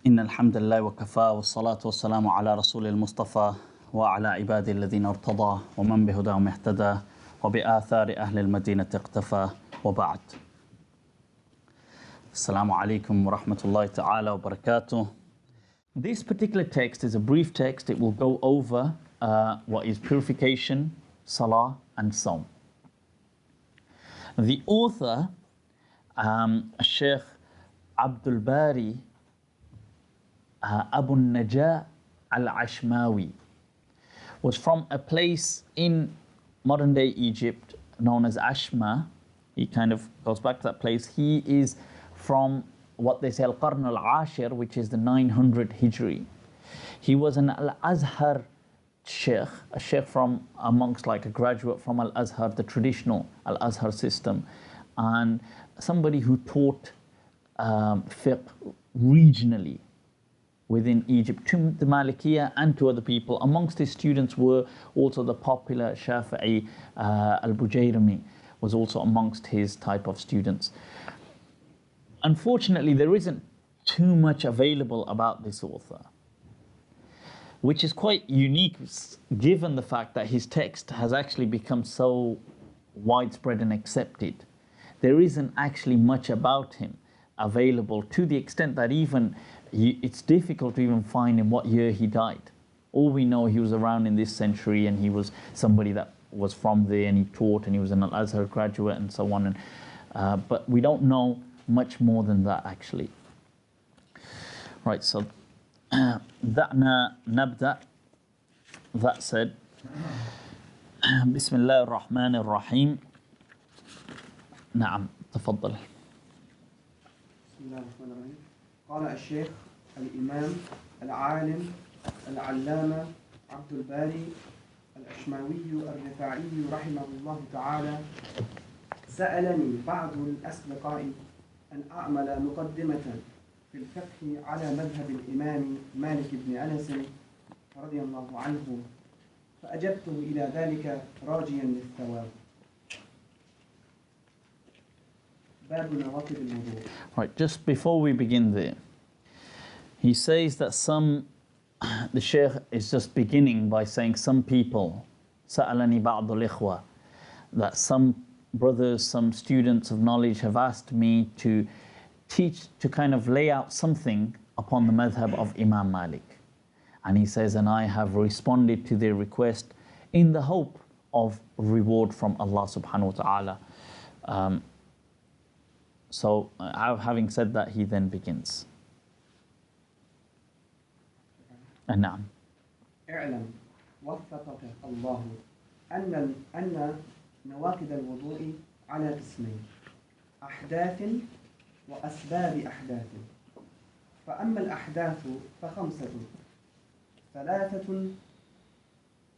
إن الحمد لله وكفى والصلاة والسلام على رسول المصطفى وعلى عباده الذين ارتضى ومن بهداهم اهتدى وبآثار أهل المدينة اقتفى وبعد. Assalamu alaikum wa rahmatullahi ta'ala wa barakatuh. This particular text is a brief text. It will go over what is purification, salah and sawm. The author, Sheikh Abdul Bari Abu Najah al-Ashmawi, was from a place in modern day Egypt known as Ashma. He kind of goes back to that place. He is from what they say Al-Qarn al-Ashir, which is the 900 Hijri. He was an Al-Azhar sheikh, a sheikh from amongst, like a graduate from Al-Azhar, the traditional Al-Azhar system, and somebody who taught fiqh regionally within Egypt to the Malikiya and to other people. Amongst his students were also the popular Shafi'i al-Bujayrami, was also amongst his type of students. Unfortunately, there isn't too much available about this author, which is quite unique given the fact that his text has actually become so widespread and accepted. There isn't actually much about him available, to the extent that even it's difficult to even find in what year he died. All we know, he was around in this century and he was somebody that was from there and he taught and he was an Al-Azhar graduate and so on. But we don't know much more than that actually. Right, so دعنا نبدأ. That said, بسم الله الرحمن الرحيم. نعم تفضل. بسم الله الرحمن الرحيم. قال الشيخ الإمام العالم العلامة عبد الباري الأشماوي الرفاعي رحمه الله تعالى: سألني بعض الأصدقاء أن أعمل مقدمة في الفقه على مذهب الإمام مالك بن أنس رضي الله عنه، فأجبته إلى ذلك راجيا للثواب. باب نواقض الوضوء. Right, just before we begin there, he says that the Shaykh is just beginning by saying some people, سألني بعض الإخوة, that some brothers, some students of knowledge have asked me to teach, to kind of lay out something upon the madhab of Imam Malik. And he says, and I have responded to their request in the hope of reward from Allah subhanahu wa ta'ala. So having said that, he then begins. نعم. اعلم وفقك الله أن نواقض الوضوء على قسمين: أحداث وأسباب أحداث. فأما الأحداث فخمسة: ثلاثة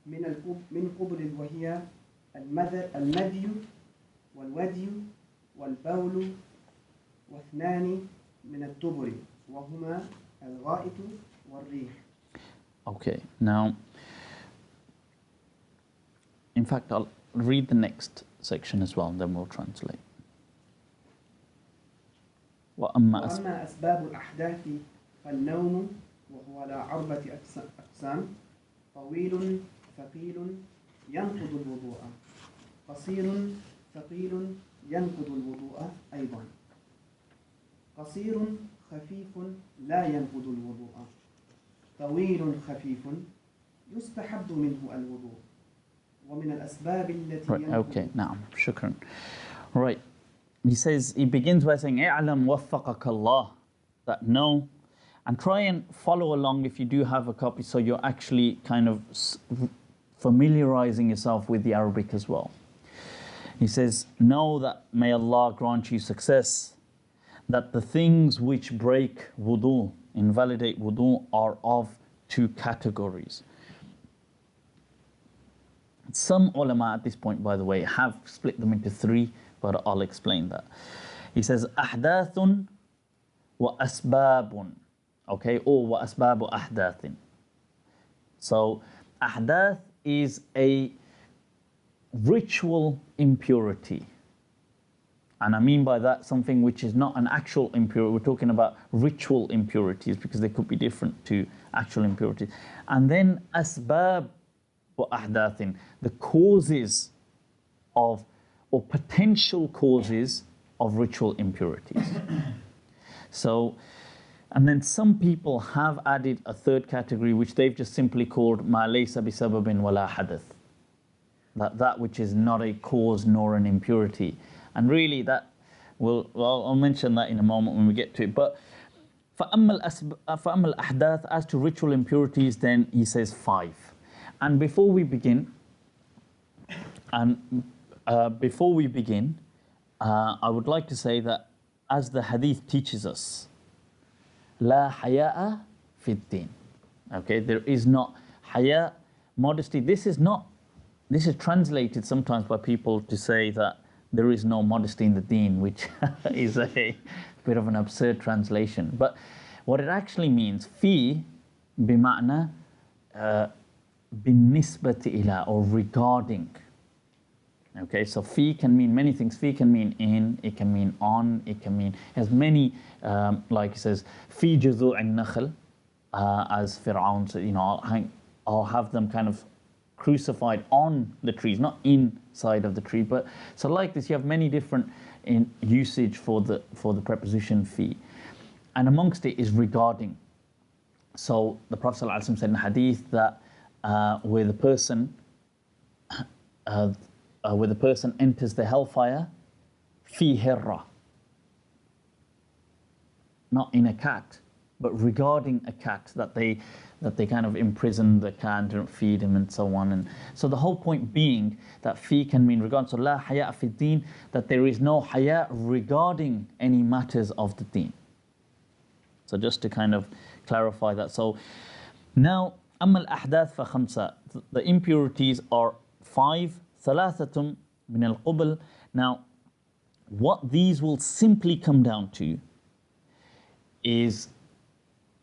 من قبل، وهي المذي والودي والبول، واثنان من الدبر وهما الغائط والريح. Okay, now, in fact, I'll read the next section as well, and then we'll translate. وأما أسباب الأحداث فالنوم، وهو على 4 أقسام: طويل ثقيل ينقض الوضوء، قصير ثقيل ينقض الوضوء أيضا، قصير خفيف لا ينقض الوضوء، طويل خفيف يستحب منه الوضوء. ومن الأسباب التي Right, okay, نعم, شكرا. Right, he says, he begins by saying, اعلم وفقك الله, that know, and try and follow along if you do have a copy, so you're actually kind of familiarizing yourself with the Arabic as well. He says, know that may Allah grant you success, that the things which break wudu, invalidate wudu, are of 2 categories. Some ulama at this point, by the way, have split them into 3, but I'll explain that. He says, أحداث وأسباب, okay, or وأسباب أحداث. So, أحداث is a ritual impurity, And I mean by that something which is not an actual impurity. We're talking about ritual impurities because they could be different to actual impurities. And then asbab wa ahdathin, the causes of, or potential causes of ritual impurities. So, and then some people have added a third category which they've just simply called ma laysa bisababin wala hadath. That which is not a cause nor an impurity. And really that I'll mention that in a moment when we get to it. But فَأَمَّا الْأَحْدَاثِ, as to ritual impurities, then he says 5. And before we begin, I would like to say that as the hadith teaches us, لا حياء في الدين. Okay, there is not haya, modesty. This is translated sometimes by people to say that there is no modesty in the deen, which is a bit of an absurd translation. But what it actually means, fi bima'na binisbati ila, or regarding. Okay, so fi can mean many things. Fi can mean in, it can mean on, it can mean, has many, like it says, fi juzu'in nakhl, as Fir'aun said, you know, I'll have them kind of crucified on the trees, not inside of the tree. But so like this, you have many different usage for the preposition fi, and amongst it is regarding. So the Prophet ﷺ said in hadith that where the person enters the hellfire, fi hirra, not in a cat, but regarding a cat, that they kind of imprison the cat, don't feed him, and so on. And so the whole point being that fi can mean regard. So la haya fi deen, that there is no haya regarding any matters of the deen. So just to kind of clarify that. So now, amma al-ahdath fa khamsa, the impurities are 5. Thalathatum min al-qubl. Now, what these will simply come down to is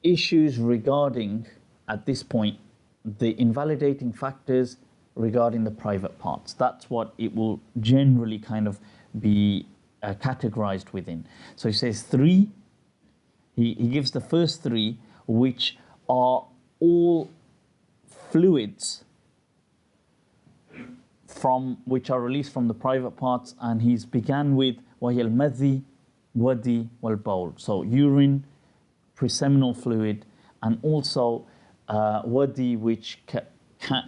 issues regarding, at this point, the invalidating factors regarding the private parts. That's what it will generally kind of be categorized within. So he says 3. He gives the first 3, which are all fluids which are released from the private parts, and he's began with وَهِيَ الْمَذِّي وَدِي وَالْبَوْلِ. So urine, preseminal fluid, and also wadi, which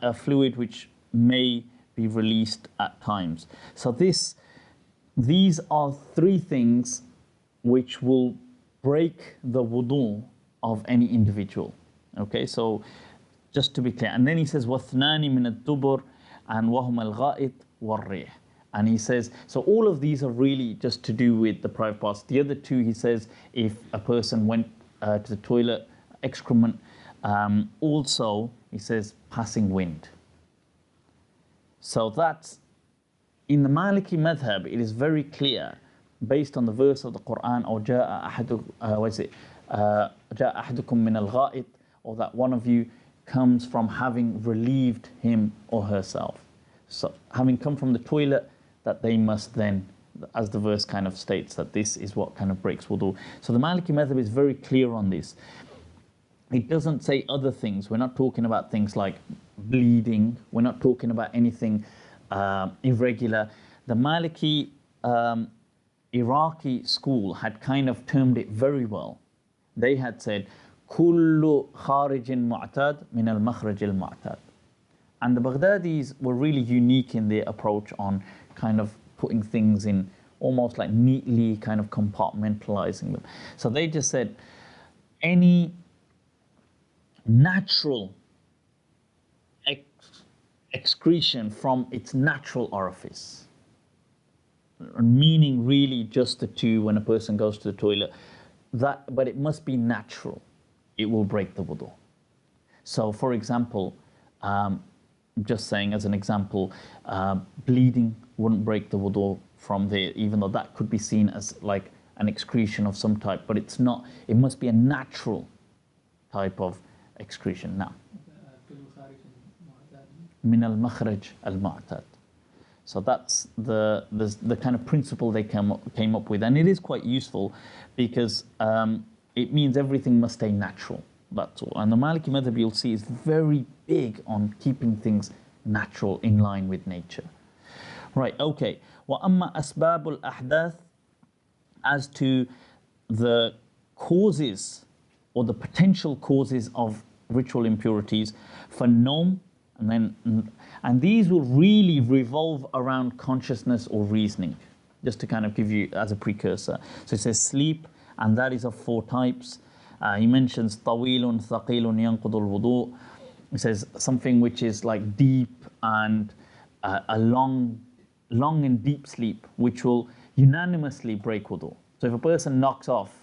a fluid which may be released at times. So these are 3 things which will break the wudu of any individual. Okay, so just to be clear. And then he says وَاثْنَانِ مِنَ الدُّبُرِ and وَهُمَ الْغَائِطِ وَالرِّيحِ. And he says, so all of these are really just to do with the private parts. The other 2, he says, if a person went to the toilet, excrement, also, he says, passing wind. So that's, in the Maliki madhab, it is very clear, based on the verse of the Quran, or جَاءَ أَحَدُكُم مِّنَ الْغَائِطِ, or that one of you comes from having relieved him or herself. So having come from the toilet, that they must then, as the verse kind of states, that this is what kind of breaks wudu. So the Maliki madhab is very clear on this. It doesn't say other things. We're not talking about things like bleeding. We're not talking about anything irregular. The Maliki Iraqi school had kind of termed it very well. They had said, كل خارج معتاد من المخرج المعتاد. And the Baghdadis were really unique in their approach on kind of putting things in almost like neatly kind of compartmentalizing them. So they just said any natural excretion from its natural orifice, meaning really just the 2 when a person goes to the toilet, but it must be natural. It will break the wudu. So for example, just saying as an example, bleeding wouldn't break the wudu from there, even though that could be seen as like an excretion of some type, but it's not. It must be a natural type of excretion. Now, min al-makhraj al-mu'tad. So that's the kind of principle they came up with, and it is quite useful because it means everything must stay natural. That's all. And the Maliki madhab, you'll see, is very big on keeping things natural, in line with nature. Right, okay. وَأَمَّا أَسْبَابُ الْأَحْدَاثِ, as to the causes or the potential causes of ritual impurities, فَالنَّوْمِ, and these will really revolve around consciousness or reasoning, just to kind of give you as a precursor. So it says sleep, and that is of 4 types. He mentions طَوِيلٌ ثَقِيلٌ يَنْقُضُ الْوُضُوء. He says something which is like deep and a long and deep sleep, which will unanimously break wudu. So if a person knocks off,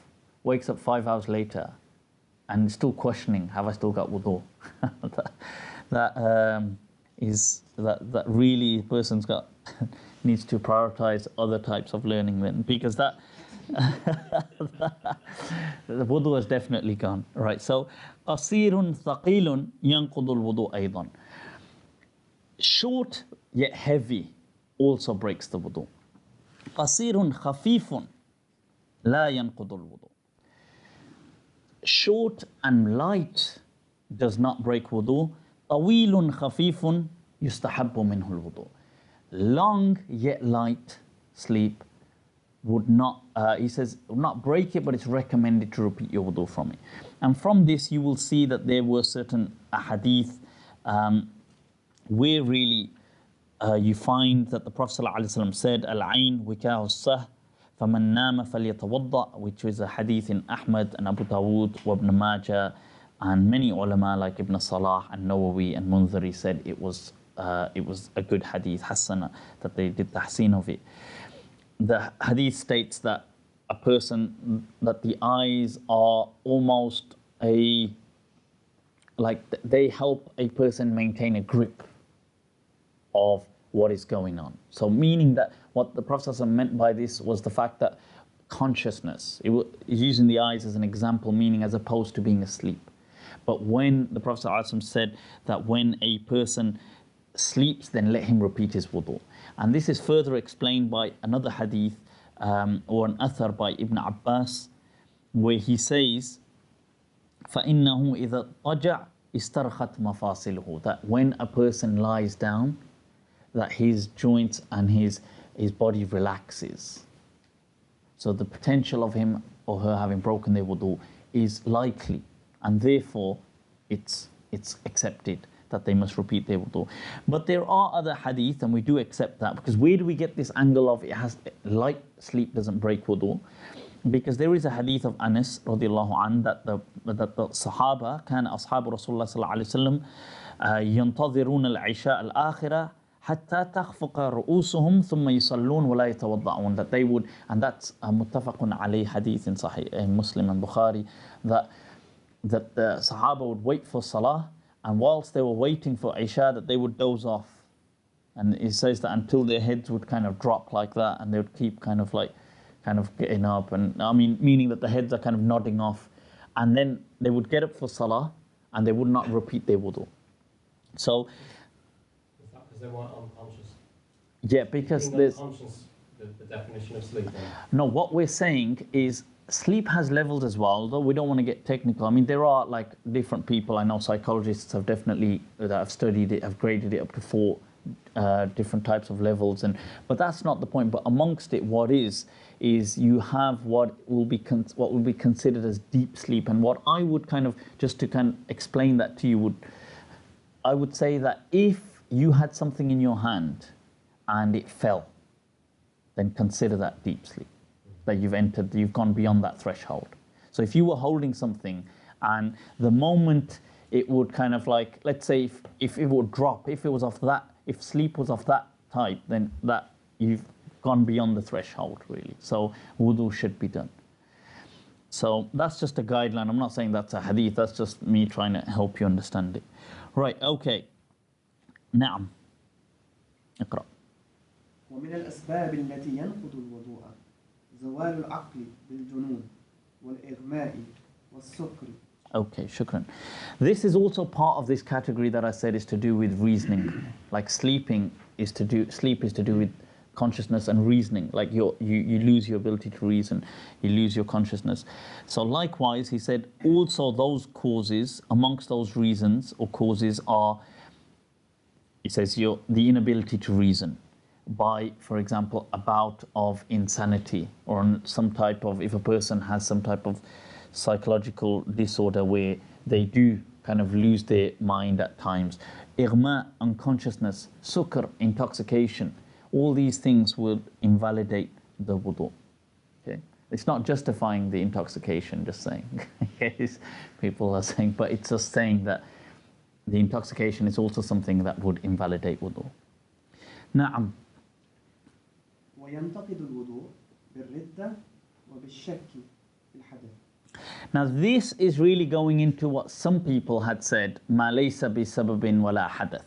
wakes up 5 hours later, and is still questioning, have I still got wudu? that really person's got needs to prioritize other types of learning then, because that the wudu has definitely gone. Right, so قصير ثقيل ينقض الوضوء أيضا. Short yet heavy also breaks the wudu. قصير خفيف لا ينقض الوضوء. Short and light does not break wudu. طويل خفيف يستحب منه الوضوء. Long yet light sleep would not, he says, would not break it, but it's recommended to repeat your wudu from it. And from this you will see that there were certain hadith where really you find that the Prophet ﷺ said, Al-Ain wikahu sah, faman nama falyatawadda, which is a hadith in Ahmad and Abu Dawud, wa Ibn Majah, and many ulama like Ibn Salah and Nawawi and Munziri said it was a good hadith, hasana, that they did tahseen of it. The hadith states that a person, that the eyes are almost like they help a person maintain a grip of what is going on. So meaning that what the Prophet ﷺ meant by this was the fact that consciousness, is using the eyes as an example, meaning as opposed to being asleep. But when the Prophet ﷺ said that when a person sleeps, then let him repeat his wudu. And this is further explained by another hadith or an athar by Ibn Abbas, where he says, فَإِنَّهُ إِذَا طَجَعْ إِسْتَرْخَتْ مَفَاصِلُهُ, that when a person lies down, that his joints and his body relaxes. So the potential of him or her having broken their wudu is likely, and therefore it's accepted that they must repeat their wudu. But there are other hadith, and we do accept that, because where do we get this angle of it has light sleep doesn't break wudu? Because there is a hadith of Anas radiallahu anh that the Sahaba, كان أصحاب رسول الله صلى الله عليه وسلم ينتظرون العشاء الآخرة حتى تخفق رؤوسهم ثم يصلون ولا يتوضعون, that they would, and that's a muttafaqun alayh hadith in Sahih Muslim and Bukhari, that the Sahaba would wait for Salah, and whilst they were waiting for Isha, that they would doze off. And it says that until their heads would kind of drop like that, and they would keep kind of getting up, and I mean, meaning that the heads are kind of nodding off, and then they would get up for Salah, and they would not repeat their wudu. So, is that because they weren't unconscious? Yeah, because there's the definition of sleep. No, what we're saying is sleep has levels as well, though we don't want to get technical. I mean, there are like different people. I know psychologists have definitely that have studied it, have graded it up to 4 different types of levels, but that's not the point. But amongst it, what is you have what will be considered as deep sleep, and what I would kind of, just to kind of explain that to you, I would say that if you had something in your hand and it fell, then consider that deep sleep, that you've gone beyond that threshold. So if you were holding something and the moment it would kind of like, let's say if it would drop, if sleep was of that type, then that you've gone beyond the threshold really. So wudu should be done. So that's just a guideline. I'm not saying that's a hadith, that's just me trying to help you understand it. Right, okay. نعم. اقرأ. ومن الأسباب التي ينقض الوضوء زوال العقل بالجنون والإغماء والسكر. Okay, shukran. This is also part of this category that I said is to do with reasoning. Like sleeping is to do with consciousness and reasoning. Like you lose your ability to reason, you lose your consciousness. So likewise, he said, also those causes, amongst those reasons or causes are, he says, the inability to reason by, for example, a bout of insanity or some type of, if a person has some type of psychological disorder where they do kind of lose their mind at times. Ighma, unconsciousness. Sukr, intoxication. All these things would invalidate the wudu. Okay? It's not justifying the intoxication, just saying. People are saying, but it's just saying that the intoxication is also something that would invalidate wudu. Na'am. وينتقد الوضوء بالردة وبالشك في الحدث. Now this is really going into what some people had said, ما ليس بسبب ولا حدث.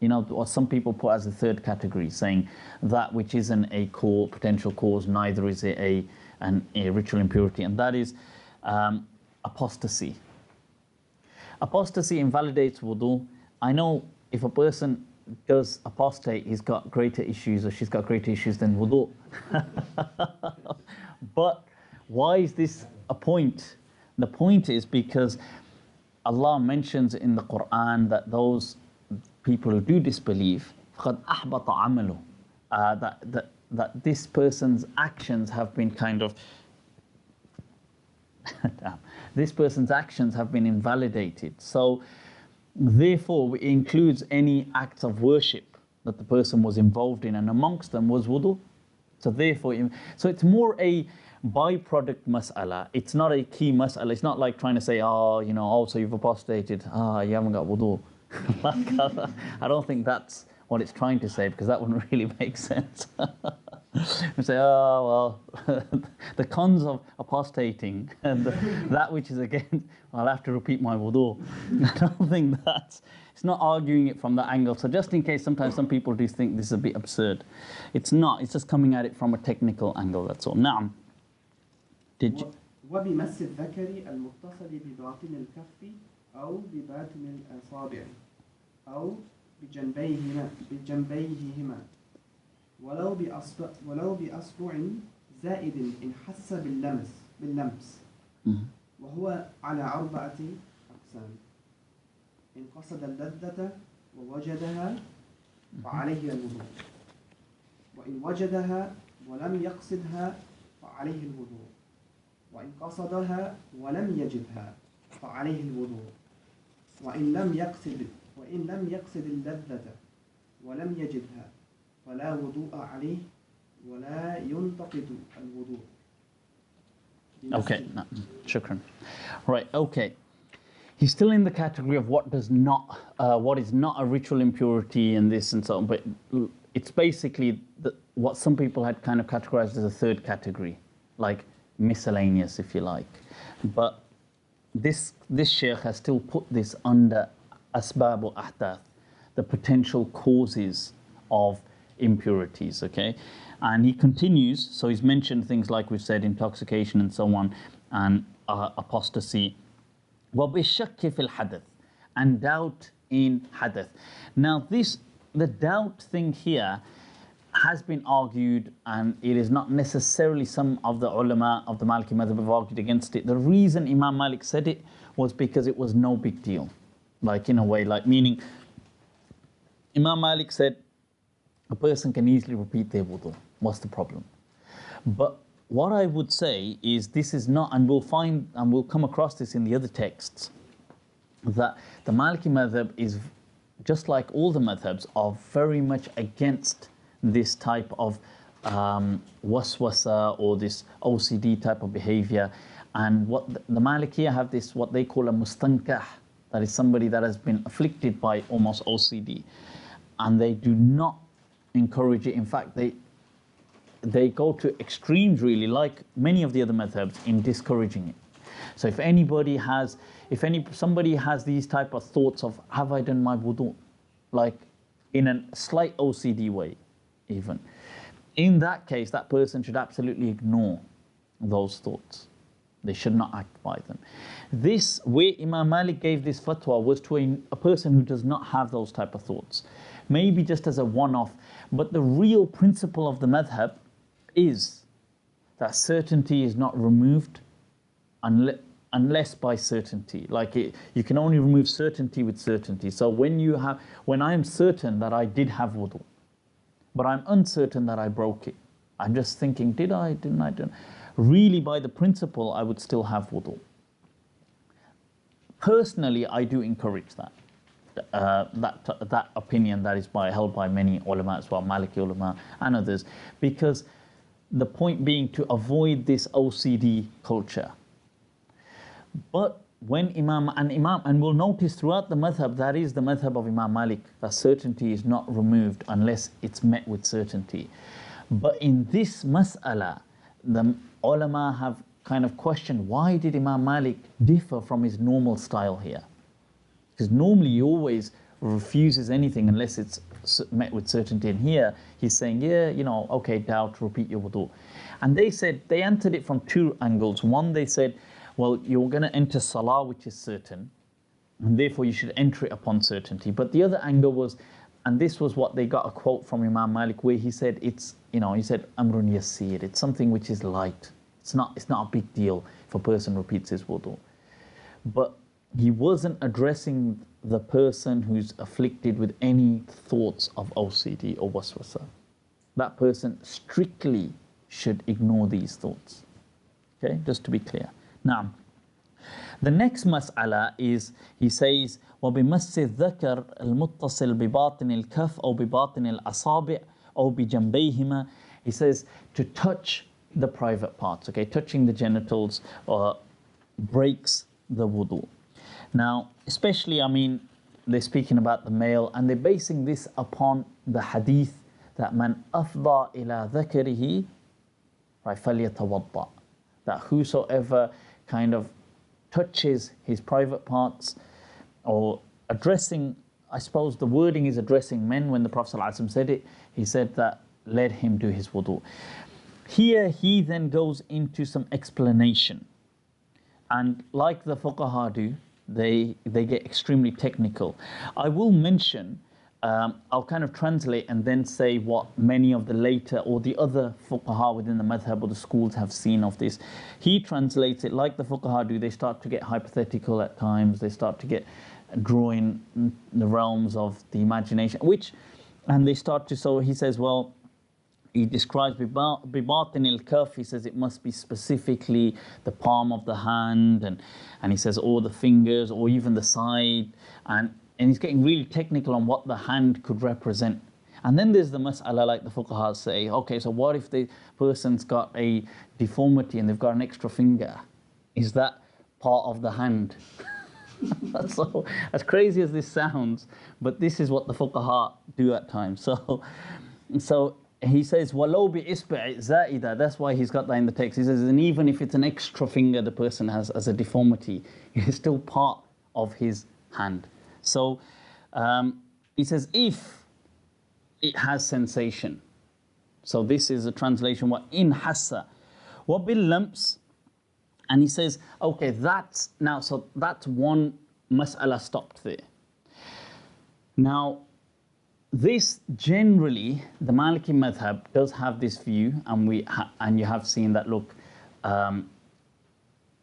You know, what some people put as a third category, saying that which isn't a potential cause, neither is it a ritual impurity, and that is apostasy. Apostasy invalidates wudu. I know if a person does apostate, he's got greater issues or she's got greater issues than wudu. But why is this a point? The point is because Allah mentions in the Quran that those people who do disbelieve, قَدْ أَحْبَطَ عَمَلُهُ, that this person's actions have been kind of this person's actions have been invalidated. So therefore it includes any acts of worship that the person was involved in, and amongst them was wudu. So therefore, so it's more a byproduct mas'ala. It's not a key mas'ala. It's not like trying to say, oh, you know, so you've apostated, you haven't got wudu. I don't think that's what it's trying to say, because that wouldn't really make sense. We say, oh, well, the cons of apostating and that which is against, I'll have to repeat my wudu. I don't think it's not arguing it from that angle. So just in case sometimes some people do think this is a bit absurd. It's not, it's just coming at it from a technical angle, that's all. Na'am. Did you? وبمس الذكر المتصل بباطن الكف أو بباطن الأصابع أو بجنبيهما ولو بأصبع زائد إن حس باللمس وهو على 4 أقسام. إن قصد اللذة ووجدها فعليه الوضوء، وإن وجدها ولم يقصدها فعليه الوضوء، وإن قصدها ولم يجدها فعليه الوضوء، وإن لم يقصد اللذة ولم يجدها فلا وضوء عليه ولا ينتقد الوضوء. Okay, no, shukran. Right, okay. He's still in the category of what is not a ritual impurity and this and so on, but it's basically what some people had kind of categorized as a third category, like miscellaneous, if you like. But this sheikh has still put this under asbab or ahdath, the potential causes of impurities, okay? And he continues, so he's mentioned things like we've said, intoxication and so on, and apostasy. وَبِالشَّكِّ فِي الْحَدَثِ, and doubt in hadath. Now the doubt thing here has been argued, and it is not necessarily some of the ulama of the Maliki madhab have argued against it. The reason Imam Malik said it was because it was no big deal. Like in a way, like meaning Imam Malik said a person can easily repeat their wudu. What's the problem? But what I would say is this is not, and we'll come across this in the other texts, that the Maliki madhab is, just like all the madhabs, are very much against this type of waswasa or this OCD type of behavior. And what the Malikiya have this, what they call a mustankah, that is somebody that has been afflicted by almost OCD. And they do not encourage it. In fact, they go to extremes, really, like many of the other madhabs, in discouraging it. So if somebody has these type of thoughts of, have I done my wudu? Like in a slight OCD way, even. In that case, that person should absolutely ignore those thoughts. They should not act by them. This, where Imam Malik gave this fatwa was to a person who does not have those type of thoughts. maybe just as a one-off. But the real principle of the madhab is that certainty is not removed unless by certainty. Like you can only remove certainty with certainty. So when I am certain that I did have wudu, but I'm uncertain that I broke it, I'm just thinking, did I, didn't I? Really, by the principle, I would still have wudu. Personally, I do encourage that. That opinion that is held by many ulama as well, Maliki ulama and others, because the point being to avoid this OCD culture. But when Imam, and we'll notice throughout the madhab, that is the madhab of Imam Malik, that certainty is not removed unless it's met with certainty. But in this mas'ala, the ulama have kind of questioned, why did Imam Malik differ from his normal style here? Because normally he always refuses anything unless it's met with certainty. And here he's saying, yeah, okay, doubt, repeat your wudu. And they answered it from two angles. One, they said, well, you're going to enter salah, which is certain, and therefore you should enter it upon certainty. But the other angle was, and this was what they got a quote from Imam Malik, where he said, he said, amrun yasir, it's something which is light. It's not a big deal if a person repeats his wudu. But he wasn't addressing the person who's afflicted with any thoughts of OCD or waswasa. That person strictly should ignore these thoughts. Okay, just to be clear. Now, the next mas'ala is, he says, وَبِمَسِّ الذَّكَرِ الْمُتَّصِلِ بِبَاطِنِ الْكَفْ أو بِبَاطِنِ الْأَصَابِعِ أو بِجَنْبَيْهِمَا. He says to touch the private parts, okay, touching the genitals breaks the wudu. Now, especially, they're speaking about the male, and they're basing this upon the hadith that man afda ila dhakarihi, right, falyatawadda, that whosoever kind of touches his private parts, or addressing, I suppose the wording is addressing men. When the Prophet ﷺ said it, he said that let him do his wudu. Here he then goes into some explanation, and like the fuqaha do, they get extremely technical. I will mention, I'll kind of translate and then say what many of the later or the other fuqaha within the madhab or the schools have seen of this. He translates it like the fuqaha do. They start to get hypothetical at times. They start to get drawing the realms of the imagination, and they start to, so he says, well, he describes bibatin al-kaf, he says it must be specifically the palm of the hand, and he says all the fingers or even the side, and he's getting really technical on what the hand could represent. And then there's the mas'ala, like the fuqaha say, okay, so what if the person's got a deformity and they've got an extra finger? Is that part of the hand? So, as crazy as this sounds, but this is what the fuqaha do at times. So he says, وَلَوْ بِإِسْبِعِ زَائِدًا. That's why he's got that in the text. He says, and even if it's an extra finger the person has as a deformity, it is still part of his hand. So he says, if it has sensation. So this is a translation, what in hassa, what bil lamps. And he says, okay, that's one mas'ala stopped there. Now, this generally, the Maliki madhab does have this view, and you have seen that, look,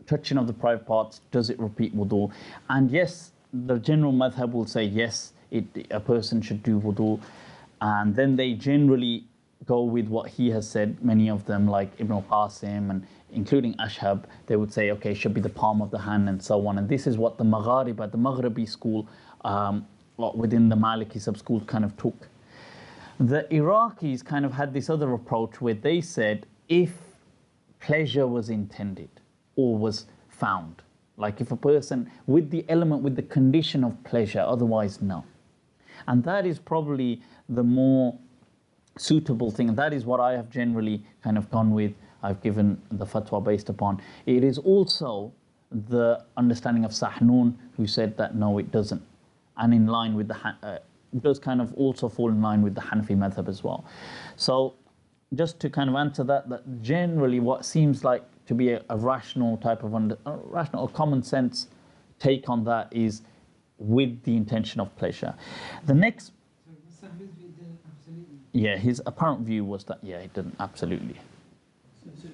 touching of the private parts, does it repeat wudu? And yes, the general madhab will say yes, a person should do wudu, and then they generally go with what he has said. Many of them, like Ibn al-Qasim and including Ashhab, they would say, okay, it should be the palm of the hand and so on. And this is what the Maghribi school within the Maliki sub-school kind of took. The Iraqis kind of had this other approach where they said, if pleasure was intended or was found, like if a person with the element, with the condition of pleasure, otherwise no. And that is probably the more suitable thing. And that is what I have generally kind of gone with. I've given the fatwa based upon. It is also the understanding of Sahnun, who said that no, it doesn't. And in line with it does kind of also fall in line with the Hanafi madhab as well. So just to kind of answer that generally what seems like to be a rational type of rational or common sense take on that is with the intention of pleasure. The next, Yeah, his apparent view was that, yeah, it didn't, absolutely.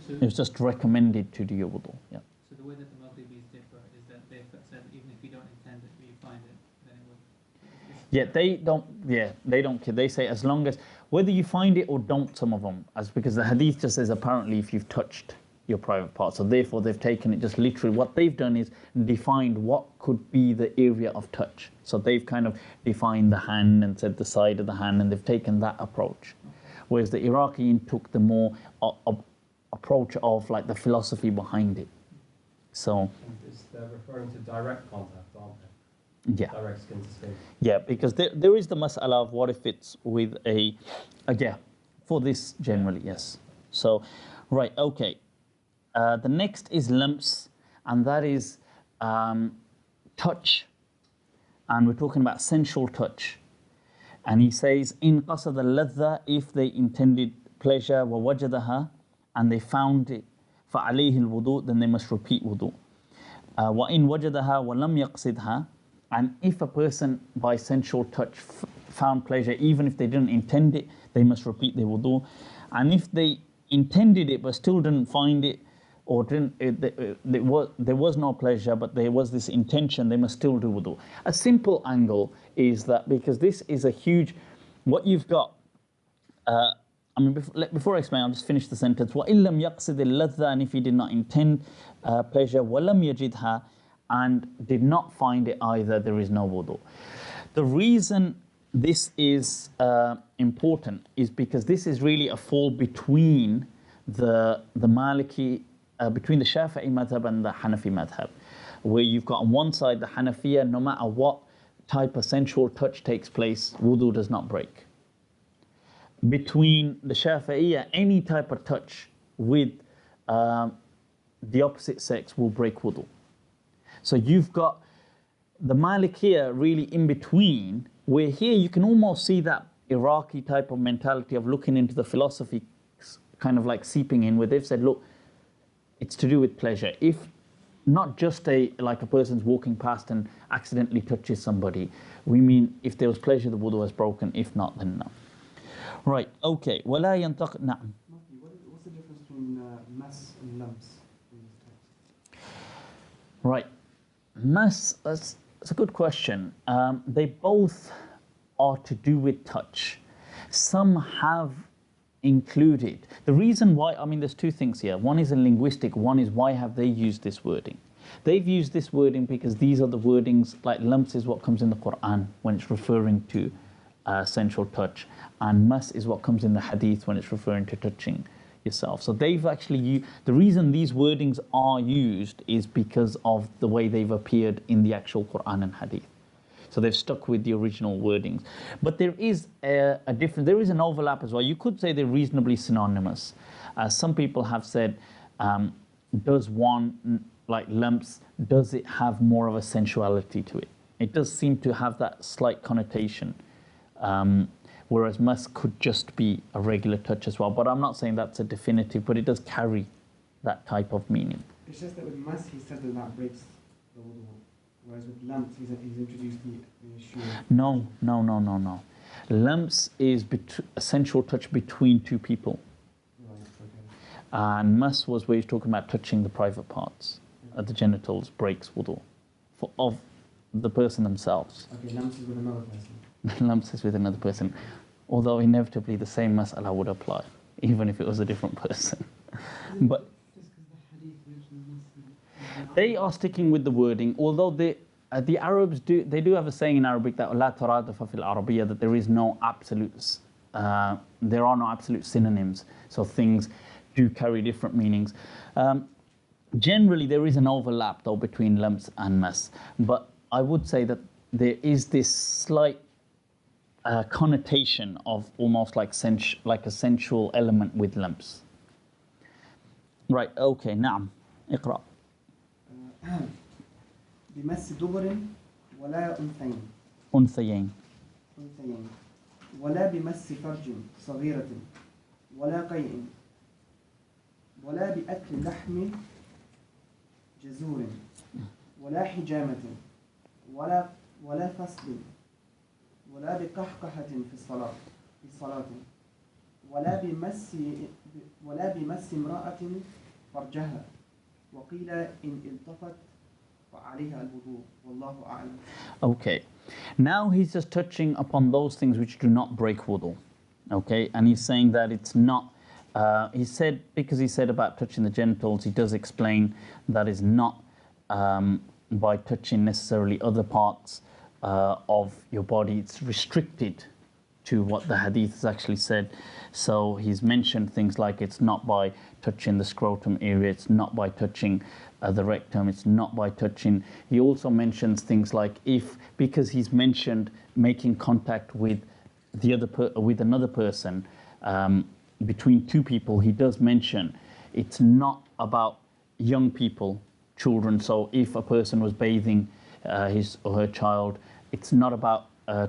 So It was just recommended to do your wudu. Yeah. so the way that the Maghribi's differ is that they've said even if you don't intend it, but you find it, then it would. Yeah, they don't. Yeah, they don't care. They say as long as whether you find it or don't. Some of them, as because the hadith just says apparently if you've touched your private part, so therefore they've taken it just literally. What they've done is defined what could be the area of touch. So they've kind of defined the hand and said the side of the hand, and they've taken that approach. Whereas the Iraqi took the more approach of like the philosophy behind it. So They're referring to direct contact, aren't they? yeah. Direct skin to skin. Yeah, because there is the mas'ala of what if it's with yeah, for this generally, yes. So, right, okay. The next is lumps, and that is touch. And we're talking about sensual touch. And he says, in qasad al-ladha, if they intended pleasure, wa wajadaha, and they found it, فَعَلَيْهِ الْوُضُوء, then they must repeat wudu. وَإِن وَجَدَهَا وَلَمْ يَقْصِدْهَا, and if a person by sensual touch found pleasure, even if they didn't intend it, they must repeat their wudu. And if they intended it but still didn't find it, or there was no pleasure but there was this intention, they must still do wudu. A simple angle is that because this is a huge, what you've got, I mean, before I explain, I'll just finish the sentence. وَإِن لَمْ يَقْصِدِ اللَّذَّةَ, and if he did not intend pleasure, وَلَمْ يَجِدْهَا, and did not find it either, there is no wudu. The reason this is important is because this is really a fall between the Maliki, between the Shafi'i madhab and the Hanafi madhab, where you've got on one side the Hanafiya, no matter what type of sensual touch takes place, wudu does not break. Between the Shafi'iyya, any type of touch with the opposite sex will break wudu. So you've got the Malikiyya really in between, where here you can almost see that Iraqi type of mentality of looking into the philosophy kind of like seeping in, where they've said, look, it's to do with pleasure. If not just like a person's walking past and accidentally touches somebody, we mean if there was pleasure, the wudu is broken. If not, then no. Right, okay. وَلَا يَنْتَقِ نعم. What's the difference between mass and lumps in this text? Right. Mass, that's a good question. They both are to do with touch. Some have included. The reason why, I mean, there's two things here. One is a linguistic, one is why have they used this wording? They've used this wording because these are the wordings, like lumps is what comes in the Quran when it's referring to sensual touch, and mas is what comes in the hadith when it's referring to touching yourself. So they've actually the reason these wordings are used is because of the way they've appeared in the actual Quran and hadith. So they've stuck with the original wordings. But there is a difference, there is an overlap as well. You could say they're reasonably synonymous. Some people have said, does one, like lumps, does it have more of a sensuality to it? It does seem to have that slight connotation. Whereas mas could just be a regular touch as well. But I'm not saying that's a definitive, but it does carry that type of meaning. It's just that with mass, he said that breaks the wudu. Whereas with lumps, he's introduced the issue. No. Lumps is a sensual touch between two people. Right, okay. And mas was where he's talking about touching the private parts, the genitals, breaks wudu of the person themselves. Okay, lumps is with another person. Lumps is with another person, although inevitably the same mas'ala would apply, even if it was a different person. But they are sticking with the wording, although the Arabs do have a saying in Arabic that لا ترادف في العربية, that there is no absolutes, there are no absolute synonyms, so things do carry different meanings. Generally, there is an overlap though between lumps and mas, but I would say that there is this slight connotation of almost like a sensual element with lumps. Right, okay, نعم, اقرأ. بمس دبر ولا أنثيين أنثيين ولا بمس فرج صغيرة ولا قيء ولا بأكل لحم جزور ولا حجامة ولا فصل ولا بقحقحة في الصلاة ولا بمس ولا بمس امرأة فرجها وقيل إن التفت فعليها الوضوء والله أعلم. Okay, now he's just touching upon those things which do not break wudu. Okay, and he's saying that it's not, he said, because he said about touching the genitals, he does explain that is not by touching necessarily other parts of your body. It's restricted to what the hadith has actually said. So he's mentioned things like it's not by touching the scrotum area, it's not by touching the rectum, it's not by touching. He also mentions things like if, because he's mentioned making contact with the other with another person, between two people, he does mention it's not about young people, children. So if a person was bathing his or her child, it's not about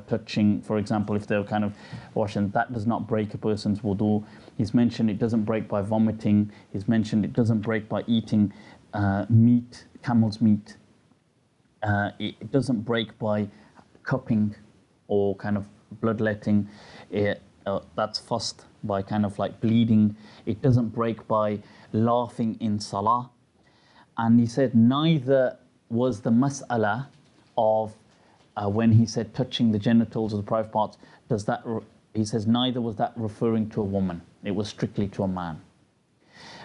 touching, for example, if they're kind of washing, that does not break a person's wudu. He's mentioned it doesn't break by vomiting. He's mentioned it doesn't break by eating meat, camel's meat. It doesn't break by cupping or kind of bloodletting. That's fast by kind of like bleeding. It doesn't break by laughing in salah. And he said neither was the mas'ala of when he said touching the genitals or the private parts, does that, he says neither was that referring to a woman. It was strictly to a man.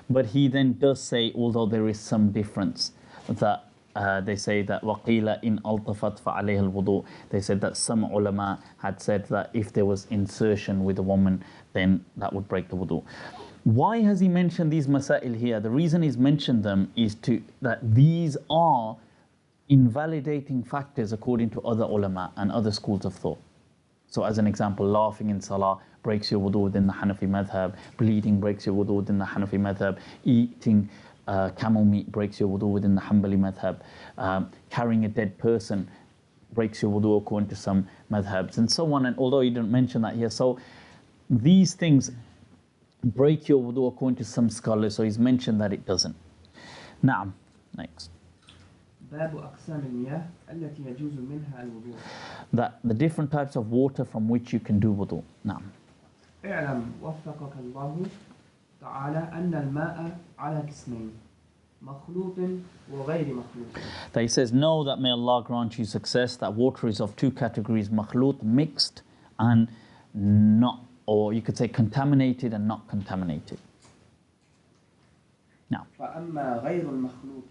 But he then does say, although there is some difference, that they say that وَقِيلَ إِنْ أَلْطَفَتْ فَعَلَيْهَا الْوُضُوء. They said that some ulama had said that if there was insertion with a woman, then that would break the wudu. Why has he mentioned these masail here? The reason he's mentioned them is that these are invalidating factors according to other ulama and other schools of thought. So as an example, laughing in salah breaks your wudu within the Hanafi madhab, bleeding breaks your wudu within the Hanafi madhab, eating camel meat breaks your wudu within the Hanbali madhab, carrying a dead person breaks your wudu according to some madhabs, and so on. And although he didn't mention that here, so these things break your wudu according to some scholars, so he's mentioned that it doesn't. Now, next. باب أقسام المياه التي يجوز منها الوضوء. That the different types of water from which you can do wudu. Now. اعلم وفقك الله تعالى أن الماء على قسمين مخلوط وغير مخلوط. That he says, know that may Allah grant you success, that water is of two categories, makhlut, mixed, and not, or you could say contaminated and not contaminated. Now. فأما غير المخلوط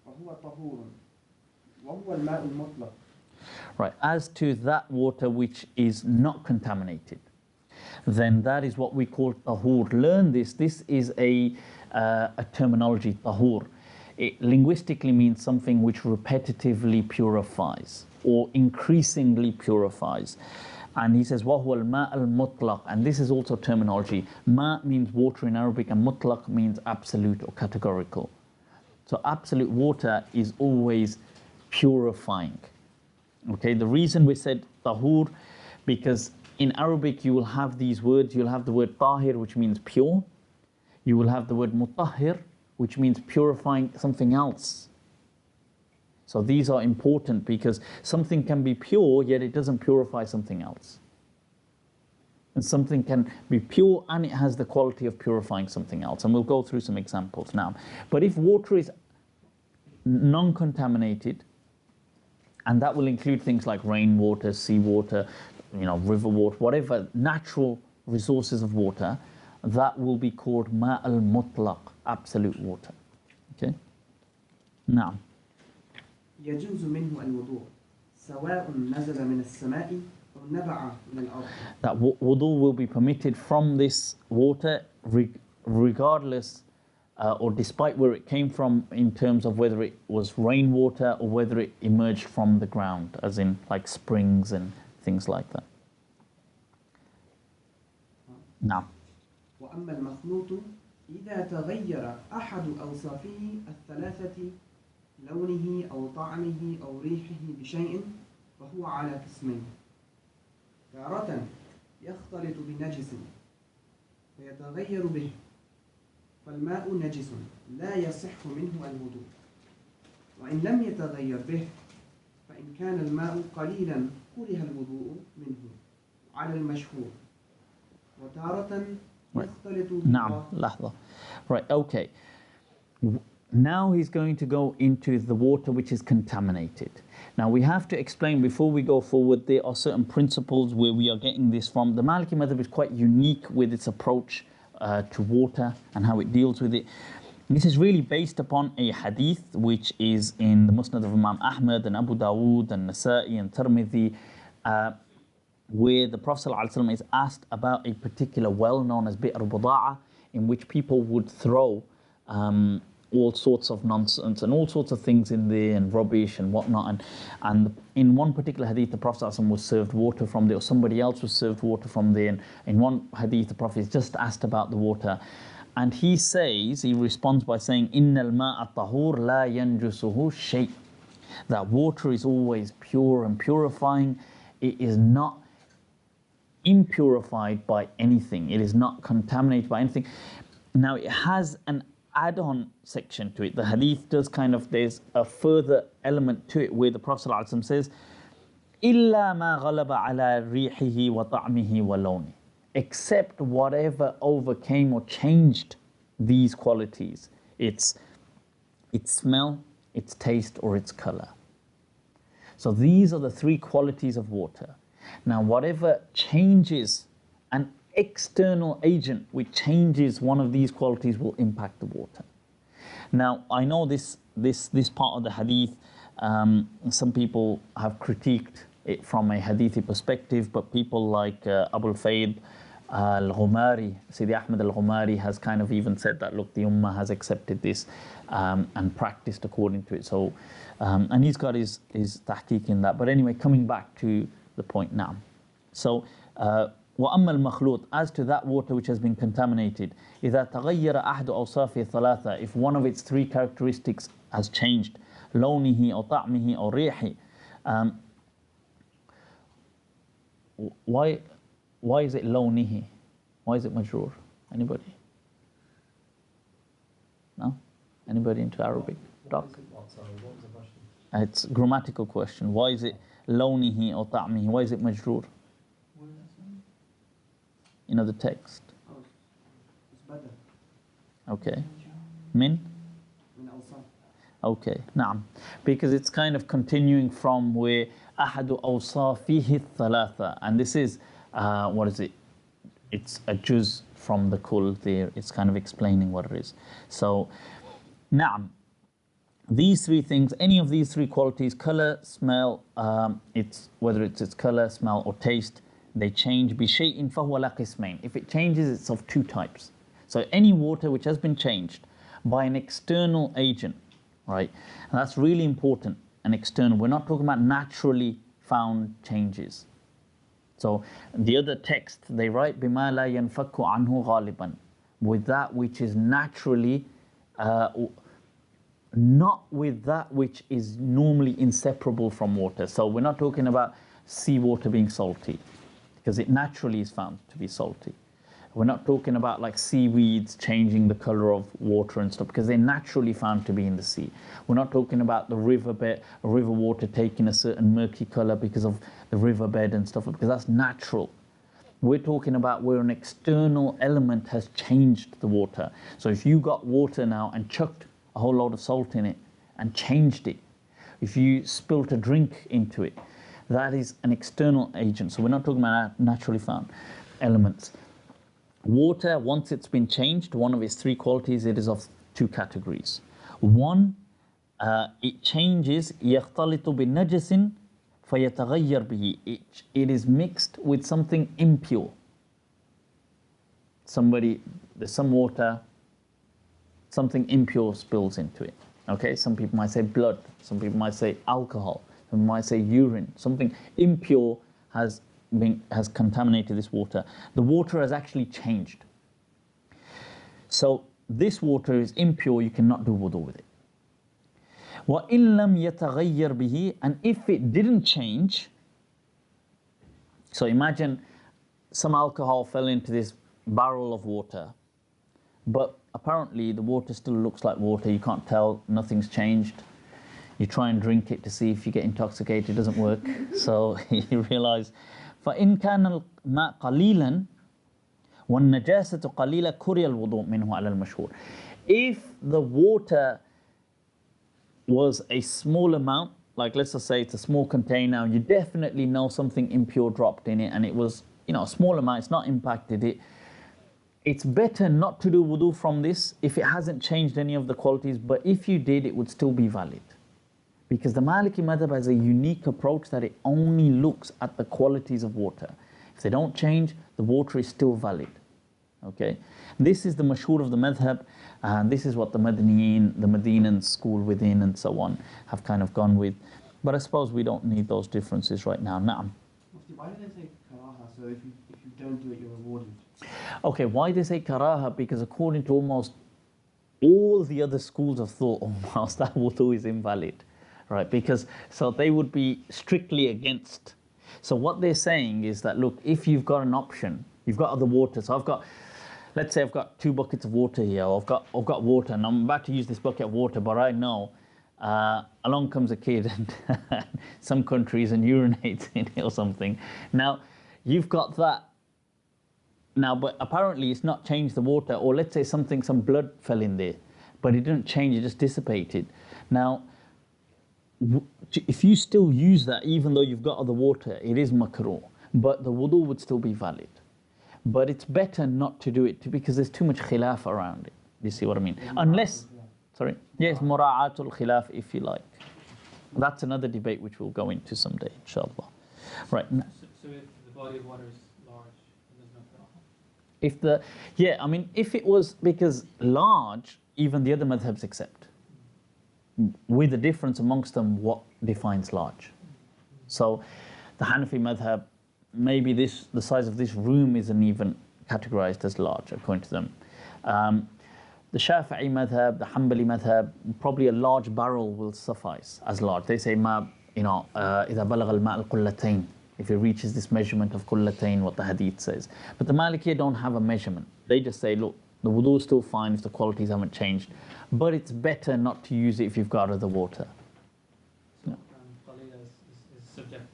وهو طهور وهو الماء المطلق. Right, as to that water which is not contaminated, then that is what we call tahur. Learn this. This is a terminology, tahur. It linguistically means something which repetitively purifies or increasingly purifies. And he says, وَهُوَ الْمَاء الْمُطْلَقِ. And this is also terminology. Ma means water in Arabic, and mutlaq means absolute or categorical. So absolute water is always purifying. Okay, the reason we said tahur, because in Arabic you will have these words. You'll have the word tahir, which means pure. You will have the word mutahhir, which means purifying something else. So these are important because something can be pure, yet it doesn't purify something else. And something can be pure and it has the quality of purifying something else. And we'll go through some examples now. But if water is non-contaminated, and that will include things like rainwater, seawater, river water, whatever natural resources of water, that will be called ma al-mutlaq, absolute water. Okay? Now. يجوز منه الوضوء سواء نزل من السماء أو نبع من الأرض. That wudu will be permitted from this water regardless or despite where it came from, in terms of whether it was rainwater or whether it emerged from the ground, as in like springs and things like that. Now. وأما المخلوط إذا تغير أحد أوصافه الثلاثة لونه أو طعمه أو ريحه بشيء فهو على قسمين. تارة يختلط بنجس فيتغير به فالماء نجس لا يصح منه الوضوء، وإن لم يتغير به فإن كان الماء قليلا كره الوضوء منه على المشهور، وتارة يختلط نعم لحظة. Right, okay. Now he's going to go into the water which is contaminated. Now we have to explain before we go forward, there are certain principles where we are getting this from. The Maliki madhab is quite unique with its approach to water and how it deals with it. This is really based upon a hadith which is in the Musnad of Imam Ahmad and Abu Dawood and Nasa'i and Tirmidhi, where the Prophet ﷺ is asked about a particular well known as Bi'r Buda'a, in which people would throw all sorts of nonsense and all sorts of things in there and rubbish and whatnot. And in one particular hadith, the Prophet ﷺ was served water from there, or somebody else was served water from there. And in one hadith, the Prophet is just asked about the water. And he responds by saying, Innal ma'a tahur la yanjusuhu shay. That water is always pure and purifying. It is not impurified by anything. It is not contaminated by anything. Now it has an add-on section to it. The hadith does there's a further element to it where the Prophet ﷺ says, إِلَّا مَا غَلَبَ عَلَى رِيحِهِ وَطَعْمِهِ وَلَوْنِهِ, except whatever overcame or changed these qualities, its smell, its taste, or its color. So these are the three qualities of water. Now whatever changes an external agent which changes one of these qualities will impact the water. Now I know this part of the hadith, some people have critiqued it from a hadithi perspective, but people like Abu Layth al-Ghumari, Sidi Ahmed al-Ghumari has even said that, look, the Ummah has accepted this and practiced according to it. So, and he's got his tahqiq in that. But anyway, coming back to the point now. So, وَأَمَّا الْمَخْلُوط, as to that water which has been contaminated, إِذَا تَغَيَّرَ أَحْدُ أَوْصَافِهِ ثَلَاثَةً, if one of its three characteristics has changed, لَوْنِهِ أَوْ طَعْمِهِ أَوْ رِيحِهِ. Why is it لَوْنِهِ? Why is it majroor? Anybody? No? Anybody into Arabic? Doc? What was the question? It's a grammatical question. Why is it لَوْنِهِ أَوْ طَعْمِهِ? Why is it majroor? You know the text. Oh, it's better. Okay. Min? Okay. Naam. Because it's continuing from where أحد أوصافه الثلاثة, and this is what is it? It's a juz from the kul there. It's explaining what it is. So, naam. These three things, any of these three qualities, color, smell, whether it's its color, smell, or taste, they change. بِشَيْءٍ فَهُوَ لَا قِسْمَيْنِ. If it changes, it's of two types. So any water which has been changed by an external agent, right? And that's really important, an external. We're not talking about naturally found changes. So the other text, they write بِمَا لَا يَنْفَكُّ عَنْهُ غَالِبًا, with that which is naturally, not with that which is normally inseparable from water. So we're not talking about seawater being salty, because it naturally is found to be salty. We're not talking about like seaweeds changing the color of water and stuff, because they're naturally found to be in the sea. We're not talking about the river water taking a certain murky color because of the riverbed and stuff, because that's natural. We're talking about where an external element has changed the water. So if you got water now and chucked a whole load of salt in it and changed it, if you spilt a drink into it, that is an external agent. So we're not talking about naturally found elements. Water, once it's been changed, one of its three qualities, it is of two categories. One, it changes, يَخْتَلِطُ بِالنَّجَسٍ فَيَتَغَيَّرْ بِهِ. It is mixed with something impure. There's some water, something impure spills into it. Okay, some people might say blood, some people might say alcohol, some people might say urine. Something impure has contaminated this water. The water has actually changed. So this water is impure, you cannot do wudu with it. وَإِن لَمْ يَتَغَيَّرْ بِهِ, and if it didn't change, so imagine some alcohol fell into this barrel of water, but apparently the water still looks like water, you can't tell, nothing's changed. You try and drink it to see if you get intoxicated, it doesn't work. So you realize, فَإِن كَانَ الْمَاء قَلِيلًا وَالنَّجَاسَةُ قَلِيلَ كُرِيَ الْوُضُوء مِنْهُ عَلَى الْمَشْهُورِ. If the water was a small amount, like let's just say it's a small container, you definitely know something impure dropped in it and it was, a small amount, it's not impacted it. It's better not to do wudu from this if it hasn't changed any of the qualities, but if you did, it would still be valid. Because the Maliki madhab has a unique approach that it only looks at the qualities of water. If they don't change, the water is still valid. Okay? This is the mashhur of the madhab, and this is what the Madaniyin, the Medinan school within and so on, have kind of gone with. But I suppose we don't need those differences right now. Na'am. Mufti, why do they say karaha? So if you don't do it, you're rewarded. Okay, why they say karaha? Because according to almost all the other schools of thought, almost that wudu is invalid, right? Because so they would be strictly against. So what they're saying is that look, if you've got an option, you've got other water. So let's say I've got 2 buckets of water here. Or I've got water, and I'm about to use this bucket of water, but I know along comes a kid and some countries and urinates in it or something. Now you've got that. Now, but apparently it's not changed the water, or let's say some blood fell in there, but it didn't change, it just dissipated. Now, if you still use that, even though you've got other water, it is makruh, but the wudu would still be valid. But it's better not to do it because there's too much khilaf around it. Do you see what I mean? Unless, sorry, yes, mura'atul khilaf if you like. That's another debate which we'll go into someday, inshallah. Right. So if the body of water is large, there's no karaha? If it was, because large, even the other madhabs accept. With the difference amongst them, what defines large. So the Hanafi madhab, maybe the size of this room isn't even categorized as large, according to them. The Shafi'i madhab, the Hanbali madhab, probably a large barrel will suffice as large. They say, إِذَا بَلَغَ الْمَاءَ الْقُلَّتَيْنِ, if it reaches this measurement of kullatain, what the hadith says. But the Maliki don't have a measurement. They just say, look, the wudu is still fine if the qualities haven't changed, but it's better not to use it if you've got other water. So qalila is subjective.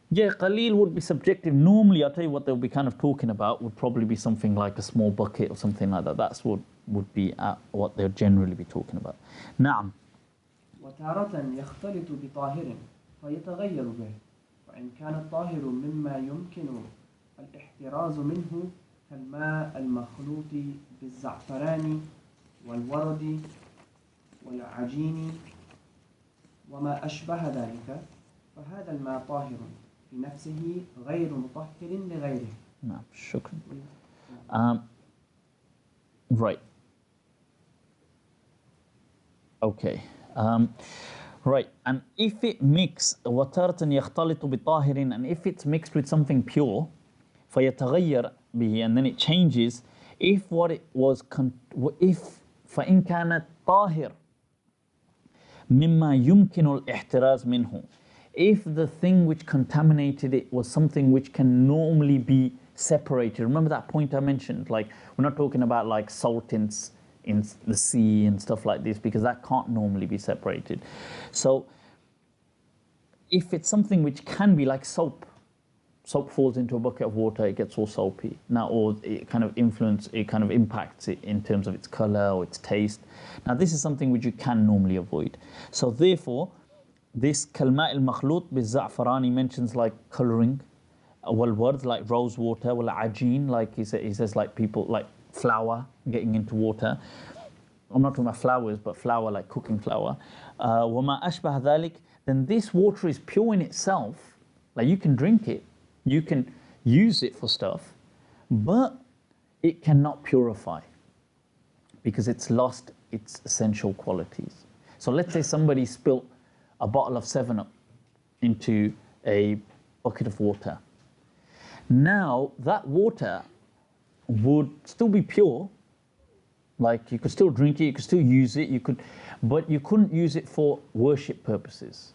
Yeah, qalil would be subjective. Normally, I'll tell you what they'll be kind of talking about would probably be something like a small bucket or something like that. That's what would be what they'll generally be talking about. Na'am. وتارة يختلط بطاهر فيتغير به وإن كان الطاهر مما يمكن الاحتراز منه كالماء المخلوط بالزعفران والورد والعجين وما أشبه ذلك فهذا الماء طاهر بنفسه غير مطهر لغيره. نعم شكرا. Right. Okay. Right. And if it mix وتارة يختلط بطاهر, and if it's mixed with something pure فيتغير به, and then it changes, if what it was فإن كانت طاهر مما يمكن الاحتراز منه, if the thing which contaminated it was something which can normally be separated. Remember that point I mentioned, like we're not talking about like salt in the sea and stuff like this, because that can't normally be separated. So if it's something which can be like soap falls into a bucket of water, it gets all soapy. Now, or it kind of impacts it in terms of its color or its taste. Now, this is something which you can normally avoid. So therefore, this kalma al-makhlut bil-za'farani mentions like coloring, wal-ward, like rose water, wal-ajeen, like he says like people, like flour getting into water. I'm not talking about flowers, but flour like cooking flour. وَمَا أَشْبَهَ ذَلِكَ, then this water is pure in itself. Like you can drink it, you can use it for stuff, but it cannot purify because it's lost its essential qualities. So let's say somebody spilt a bottle of 7-Up into a bucket of water. Now that water would still be pure, like you could still drink it, you could still use it, but you couldn't use it for worship purposes.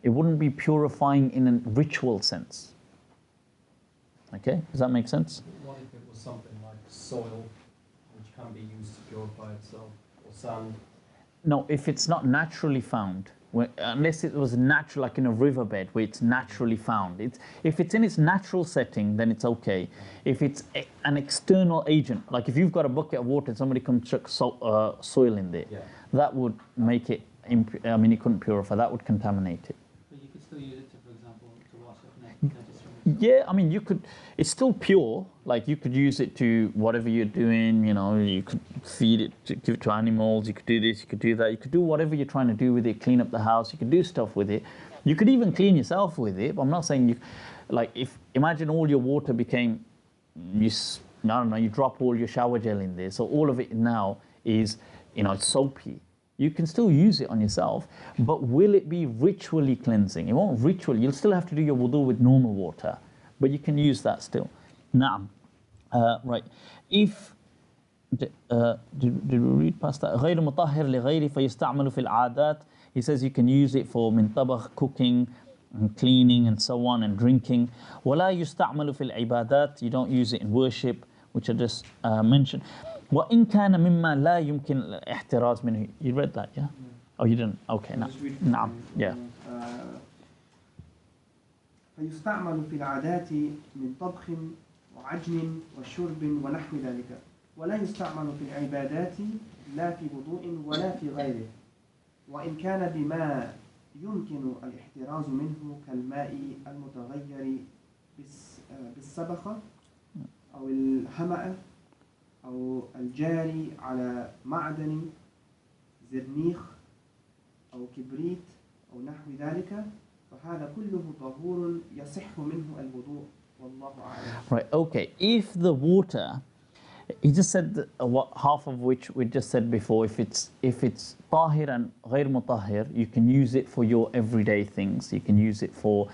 It wouldn't be purifying in a ritual sense. Okay, does that make sense? What if it was something like soil, which can be used to purify itself, or sand? No, if it's not naturally found, unless it was natural, like in a riverbed where it's naturally found. If it's in its natural setting, then it's okay. If it's an external agent, like if you've got a bucket of water and somebody comes chuck soil in there, that would make it, I mean, you couldn't purify, that would contaminate it. But you could still use it to, for example, to wash up najis. Yeah, I mean, you could, it's still pure. Like you could use it to whatever you're doing, you know, you could feed it, give it to animals, you could do this, you could do that, you could do whatever you're trying to do with it, clean up the house, you could do stuff with it. You could even clean yourself with it, but I'm not saying you, like imagine all your water became, I don't know, you drop all your shower gel in there, so all of it now is, you know, it's soapy. You can still use it on yourself, but will it be ritually cleansing? It won't ritually. You'll still have to do your wudu with normal water, but you can use that still. Naam. Right. If did we read past that? غير مطهر لغيره فيستعمل في العادات. He says you can use it for من طبخ, cooking and cleaning and so on, and drinking. ولا يستعمل في العبادات. You don't use it in worship, which I just mentioned. وإن كان مما لا يمكن الاحتراز منه. You read that, yeah? Oh, you didn't? Okay, no. نعم. Yeah. فيستعمل في العادات من طبخ وعجن وشرب ونحو ذلك، ولا يستعمل في العبادات لا في وضوء ولا في غيره، وإن كان بما يمكن الاحتراز منه كالماء المتغير بالسبخة أو الهمأ أو الجاري على معدن زرنيخ أو كبريت أو نحو ذلك، فهذا كله طهور يصح منه الوضوء والله أعلم. Right, okay. If the water, he just said half of which we just said before, if it's tahir and غير مطهر, you can use it for your everyday things. You can use it for,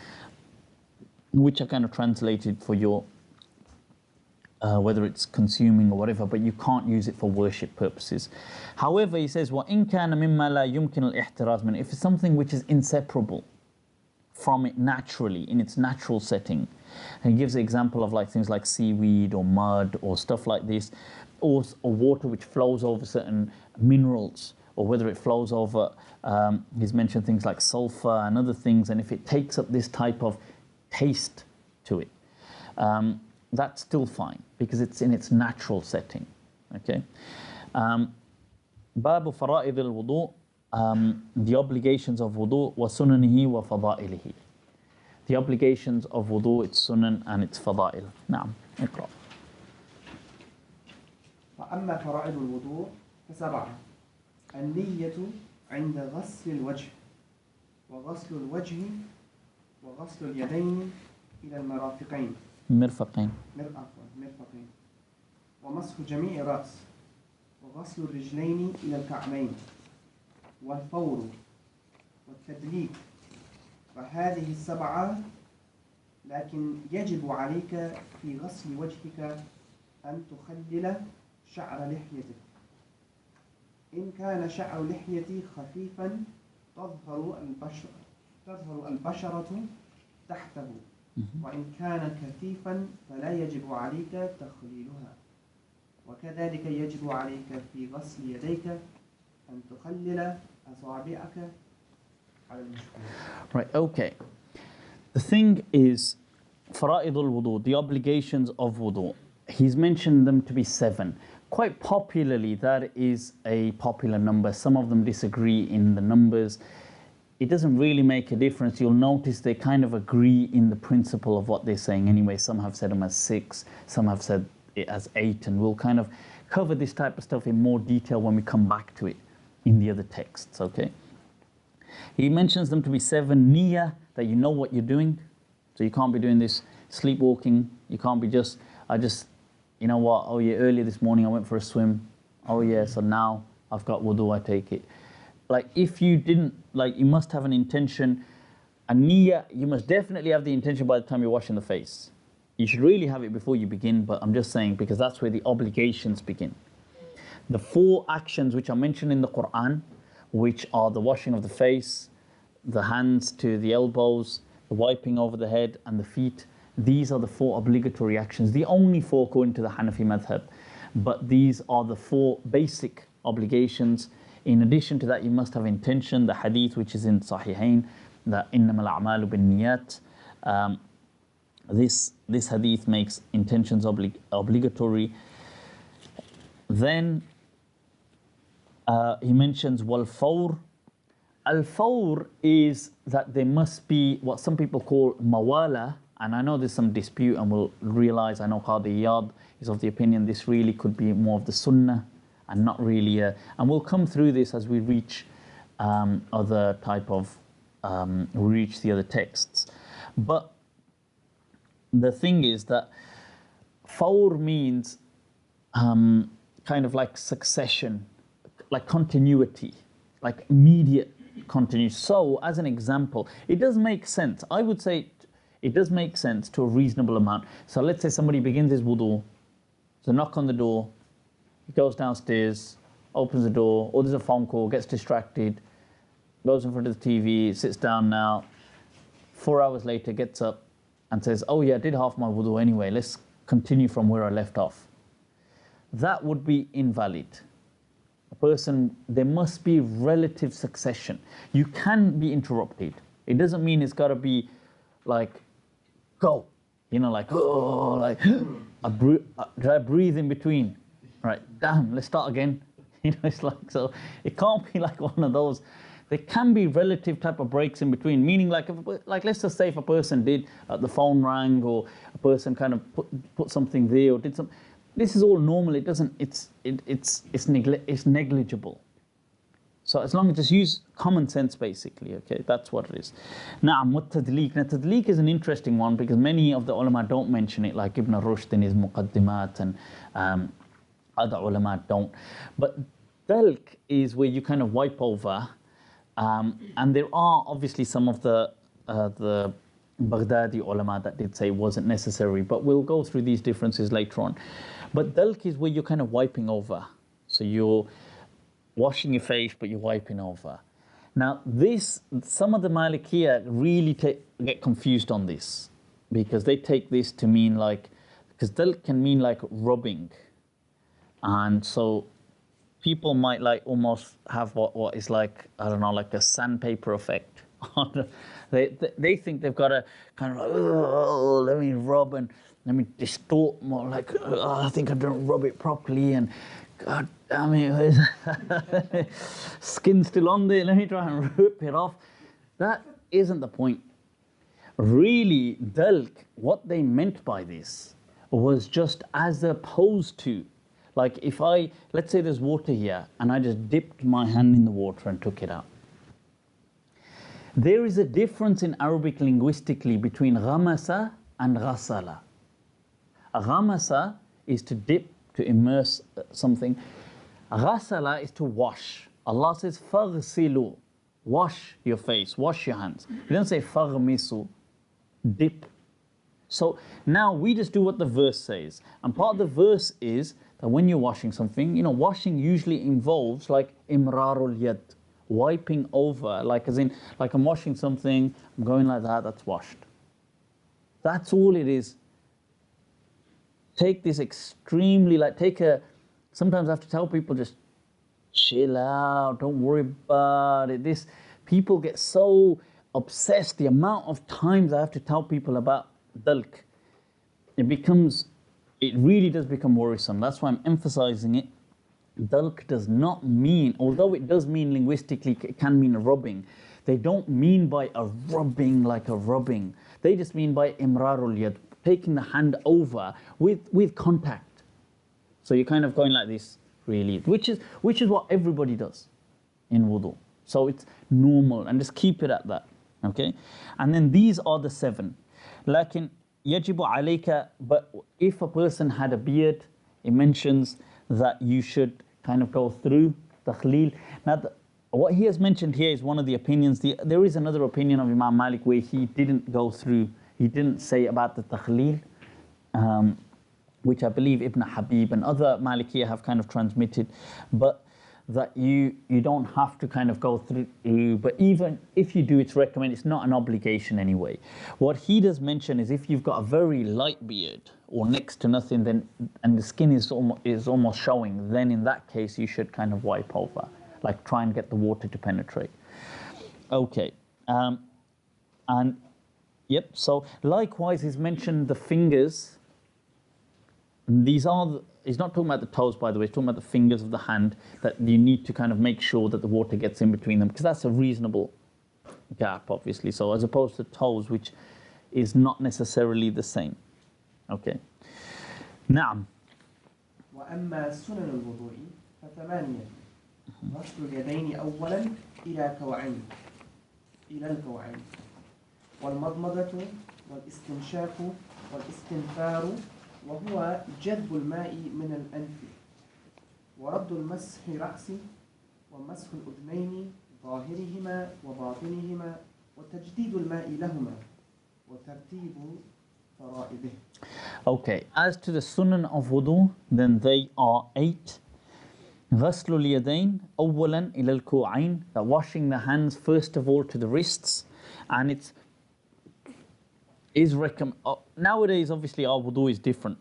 which are kind of translated for your whether it's consuming or whatever, but you can't use it for worship purposes. However, he says, وَإِن كَانَ مِمَّا لَا يُمْكِنُ الْإِحْتِرَازِ مِنْهُ. If it's something which is inseparable from it naturally, in its natural setting, and he gives the example of like things like seaweed or mud or stuff like this, or water which flows over certain minerals, or whether it flows over, he's mentioned things like sulfur and other things, and if it takes up this type of taste to it, that's still fine because it's in its natural setting. Okay. Babu fara'id al-wudu, the obligations of wudu, wa sunanihi wa fada'ilihi. The obligations of wudu, its sunan and its fada'il. Naam, اقرأ. فأما فرائض الوضوء فسبعة: النية عند غسل الوجه، وغسل الوجه، وغسل اليدين إلى المرافقين، مرفقين، ومسح جميع الرأس، وغسل الرجلين إلى الكعبين، والفور، والتدليك. فهذه السبعة، لكن يجب عليك في غسل وجهك أن تخلل شعر لحيتك. إن كان شعر لحيتي خفيفا تظهر البشرة تحته، وإن كان كثيفا فلا يجب عليك تخليلها. وكذلك يجب عليك في غسل يديك أن تخلل أصابعك على المشهور. Right, okay. The thing is, fara'id al-wudu, the obligations of wudu, he's mentioned them to be 7. Quite popularly, that is a popular number. Some of them disagree in the numbers. It doesn't really make a difference. You'll notice they kind of agree in the principle of what they're saying anyway. Some have said them as 6, some have said it as 8, and we'll kind of cover this type of stuff in more detail when we come back to it in the other texts, okay? He mentions them to be 7. Niyyah, that you know what you're doing. So you can't be doing this sleepwalking. You can't be you know what, oh yeah, earlier this morning I went for a swim. Oh yeah, so now I've got wudu, I take it. Like if you didn't, like you must have an intention. A niyyah, you must definitely have the intention by the time you're washing the face. You should really have it before you begin, but I'm just saying because that's where the obligations begin. The 4 actions which are mentioned in the Quran, which are the washing of the face, the hands to the elbows, the wiping over the head and the feet, these are the 4 obligatory actions, the only 4 according to the Hanafi madhab. But these are the 4 basic obligations. In addition to that, you must have intention. The hadith which is in Sahihain, that إِنَّمَا الْأَعْمَالُ بِالنِّيَّاتِ. This hadith makes intentions obligatory. Then he mentions wal-fawr. Al-fawr is that there must be what some people call mawala, and I know there's some dispute, and we'll realize, I know Qadi Iyad is of the opinion this really could be more of the sunnah and not really and we'll come through this as we reach other type of reach the other texts. But the thing is that fawr means kind of like succession, like continuity, like immediate continuity. So as an example, it does make sense. I would say it does make sense to a reasonable amount. So let's say somebody begins his wudu, so knock on the door, he goes downstairs, opens the door, or there's a phone call, gets distracted, goes in front of the TV, sits down now, 4 hours later gets up and says, oh yeah, I did half my wudu anyway, let's continue from where I left off. That would be invalid. A person, there must be relative succession. You can be interrupted. It doesn't mean it's got to be like, go, you know, like, oh, like, did I breathe in between? Right, damn, let's start again. You know, it's like, so it can't be like one of those. There can be relative type of breaks in between, meaning like, let's just say if a person did, the phone rang, or a person kind of put something there, or did some. This is all normal. It doesn't. It's negligible. So as long as just use common sense, basically. Okay, that's what it is. Now, tadliq. Now, tadliq is an interesting one because many of the ulama don't mention it, like Ibn Rushd in his Muqaddimat, and other ulama don't. But dalq is where you kind of wipe over. And there are obviously some of the Baghdadi ulama that did say it wasn't necessary, but we'll go through these differences later on. But dalq is where you're kind of wiping over. So you're washing your face, but you're wiping over. Now some of the Malikiya really get confused on this, because they take this to mean like, because dalq can mean like rubbing. And so people might like almost have what is like, I don't know, like a sandpaper effect. They think they've got to kind of like, oh, let me rub and let me distort more, like, oh, I think I don't rub it properly, and God damn it, skin's still on there, let me try and rip it off. That isn't the point. Really, dalq, what they meant by this was just as opposed to, like if let's say there's water here, and I just dipped my hand in the water and took it out. There is a difference in Arabic linguistically between ghamasa and ghasala. Ghamasa is to dip, to immerse something. Ghasala is to wash. Allah says, faghsilu, wash your face, wash your hands. He doesn't say faghmisu, dip. So now we just do what the verse says. And part of the verse is that when you're washing something, you know, washing usually involves like imrarul yad, wiping over, like as in, like I'm washing something, I'm going like that, that's washed. That's all it is. Take this extremely, like sometimes I have to tell people, just chill out, don't worry about it. People get so obsessed, the amount of times I have to tell people about dalq, it really does become worrisome. That's why I'm emphasizing it. Dalq does not mean, although it does mean linguistically, it can mean a rubbing. They don't mean by a rubbing like a rubbing. They just mean by imrarul yad, taking the hand over with contact. So you're kind of going like this, really, which is what everybody does in wudu. So it's normal, and just keep it at that. Okay, and then these are the 7. Lakin yajibu alayka, but if a person had a beard, it mentions that you should kind of go through takhleel. Now, what he has mentioned here is one of the opinions. There is another opinion of Imam Malik where he didn't go through, he didn't say about the takhleel, which I believe Ibn Habib and other Malikiya have kind of transmitted, but that you don't have to kind of go through, but even if you do, it's recommended. It's not an obligation anyway. What he does mention is if you've got a very light beard or next to nothing, then and the skin is almost showing, then in that case you should kind of wipe over. like try and get the water to penetrate. Okay, and yep, so likewise he's mentioned the fingers. These are, he's not talking about the toes, by the way, he's talking about the fingers of the hand, that you need to kind of make sure that the water gets in between them, because that's a reasonable gap, obviously. So as opposed to toes, which is not necessarily the same. Okay. نعم. وأما سنن الوضوء فثمانية. غسل اليدين أولا إلى الكوعين والمضمضة والاستنشاق والاستنثار وهو جذب الماء من الأنف ورد المسح رأس ومسح الأذنين ظاهرهما وباطنهما وتجديد الماء لهما وترتيب فرائضه. Okay, as to the sunan of wudu, then they are 8. غسل اليدين أولا إلى الكوعين, that washing the hands first of all to the wrists, and it's is nowadays obviously our wudu is different.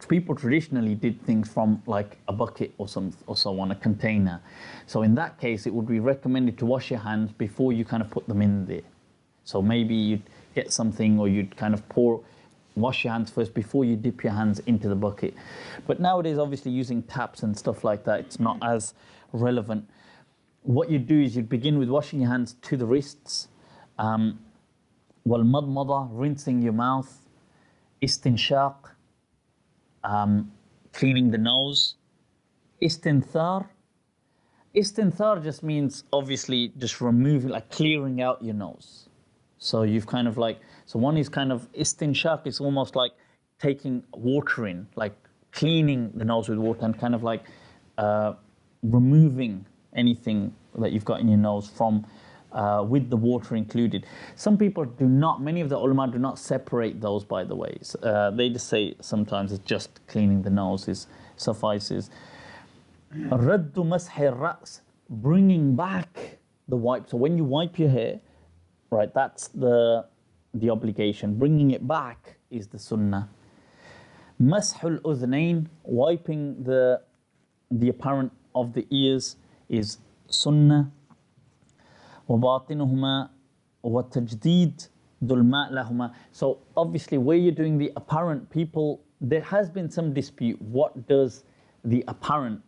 People traditionally did things from like a bucket or so on, a container. So in that case it would be recommended to wash your hands before you kind of put them in there. So maybe you'd get something, or you'd kind of wash your hands first before you dip your hands into the bucket. But nowadays obviously using taps and stuff like that, it's not as relevant. What you do is you'd begin with washing your hands to the wrists, والمضمضة, rinsing your mouth, istinshaq, cleaning the nose, istinthar. Istinthar just means obviously just removing, like clearing out your nose. So you've kind of like, so one is kind of istinshaq, is almost like taking water in, like cleaning the nose with water and kind of like removing anything that you've got in your nose from with the water included. Some people do not, many of the ulama do not separate those, by the way. They just say sometimes it's just cleaning the nose suffices. Raddu mashi ra's, bringing back the wipe. So when you wipe your hair, right, that's the obligation. Bringing it back is the sunnah. Mashul udhnayn, wiping the apparent of the ears is sunnah. وَبَاطِنُهُمَا وَتَجْدِيدُ الْمَاءِ لَهُمَا. So obviously where you're doing the apparent, people, there has been some dispute. What does the apparent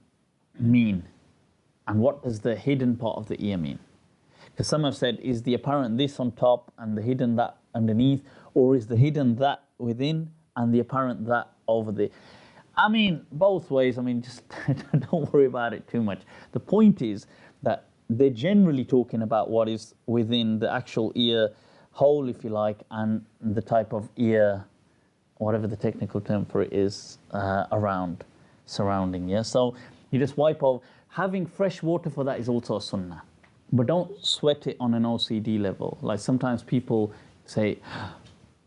mean? And what does the hidden part of the ear mean? Because some have said, is the apparent this on top and the hidden that underneath? Or is the hidden that within and the apparent that over there? I mean, both ways. I mean, just don't worry about it too much. The point is that they're generally talking about what is within the actual ear hole, if you like, and the type of ear, whatever the technical term for it is, surrounding. Yeah. So you just wipe off. Having fresh water for that is also a sunnah, but don't sweat it on an OCD level. Like sometimes people say,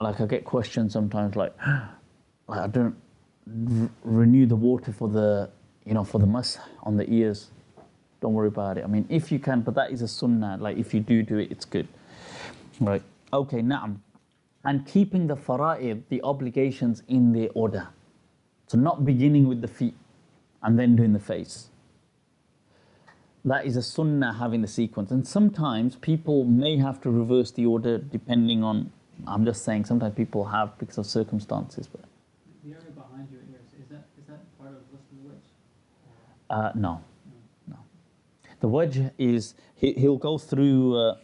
like I get questions sometimes like I don't renew the water for the mash on the ears. Don't worry about it. I mean, if you can, but that is a sunnah. Like if you do it, it's good. Right. Okay, na'am. And keeping the fara'id, the obligations in their order. So not beginning with the feet and then doing the face. That is a sunnah, having the sequence. And sometimes people may have to reverse the order depending on, I'm just saying, sometimes people have because of circumstances. But the area behind your ears, is that part of ghusl al-wajh? No. The wajh is, he'll go through,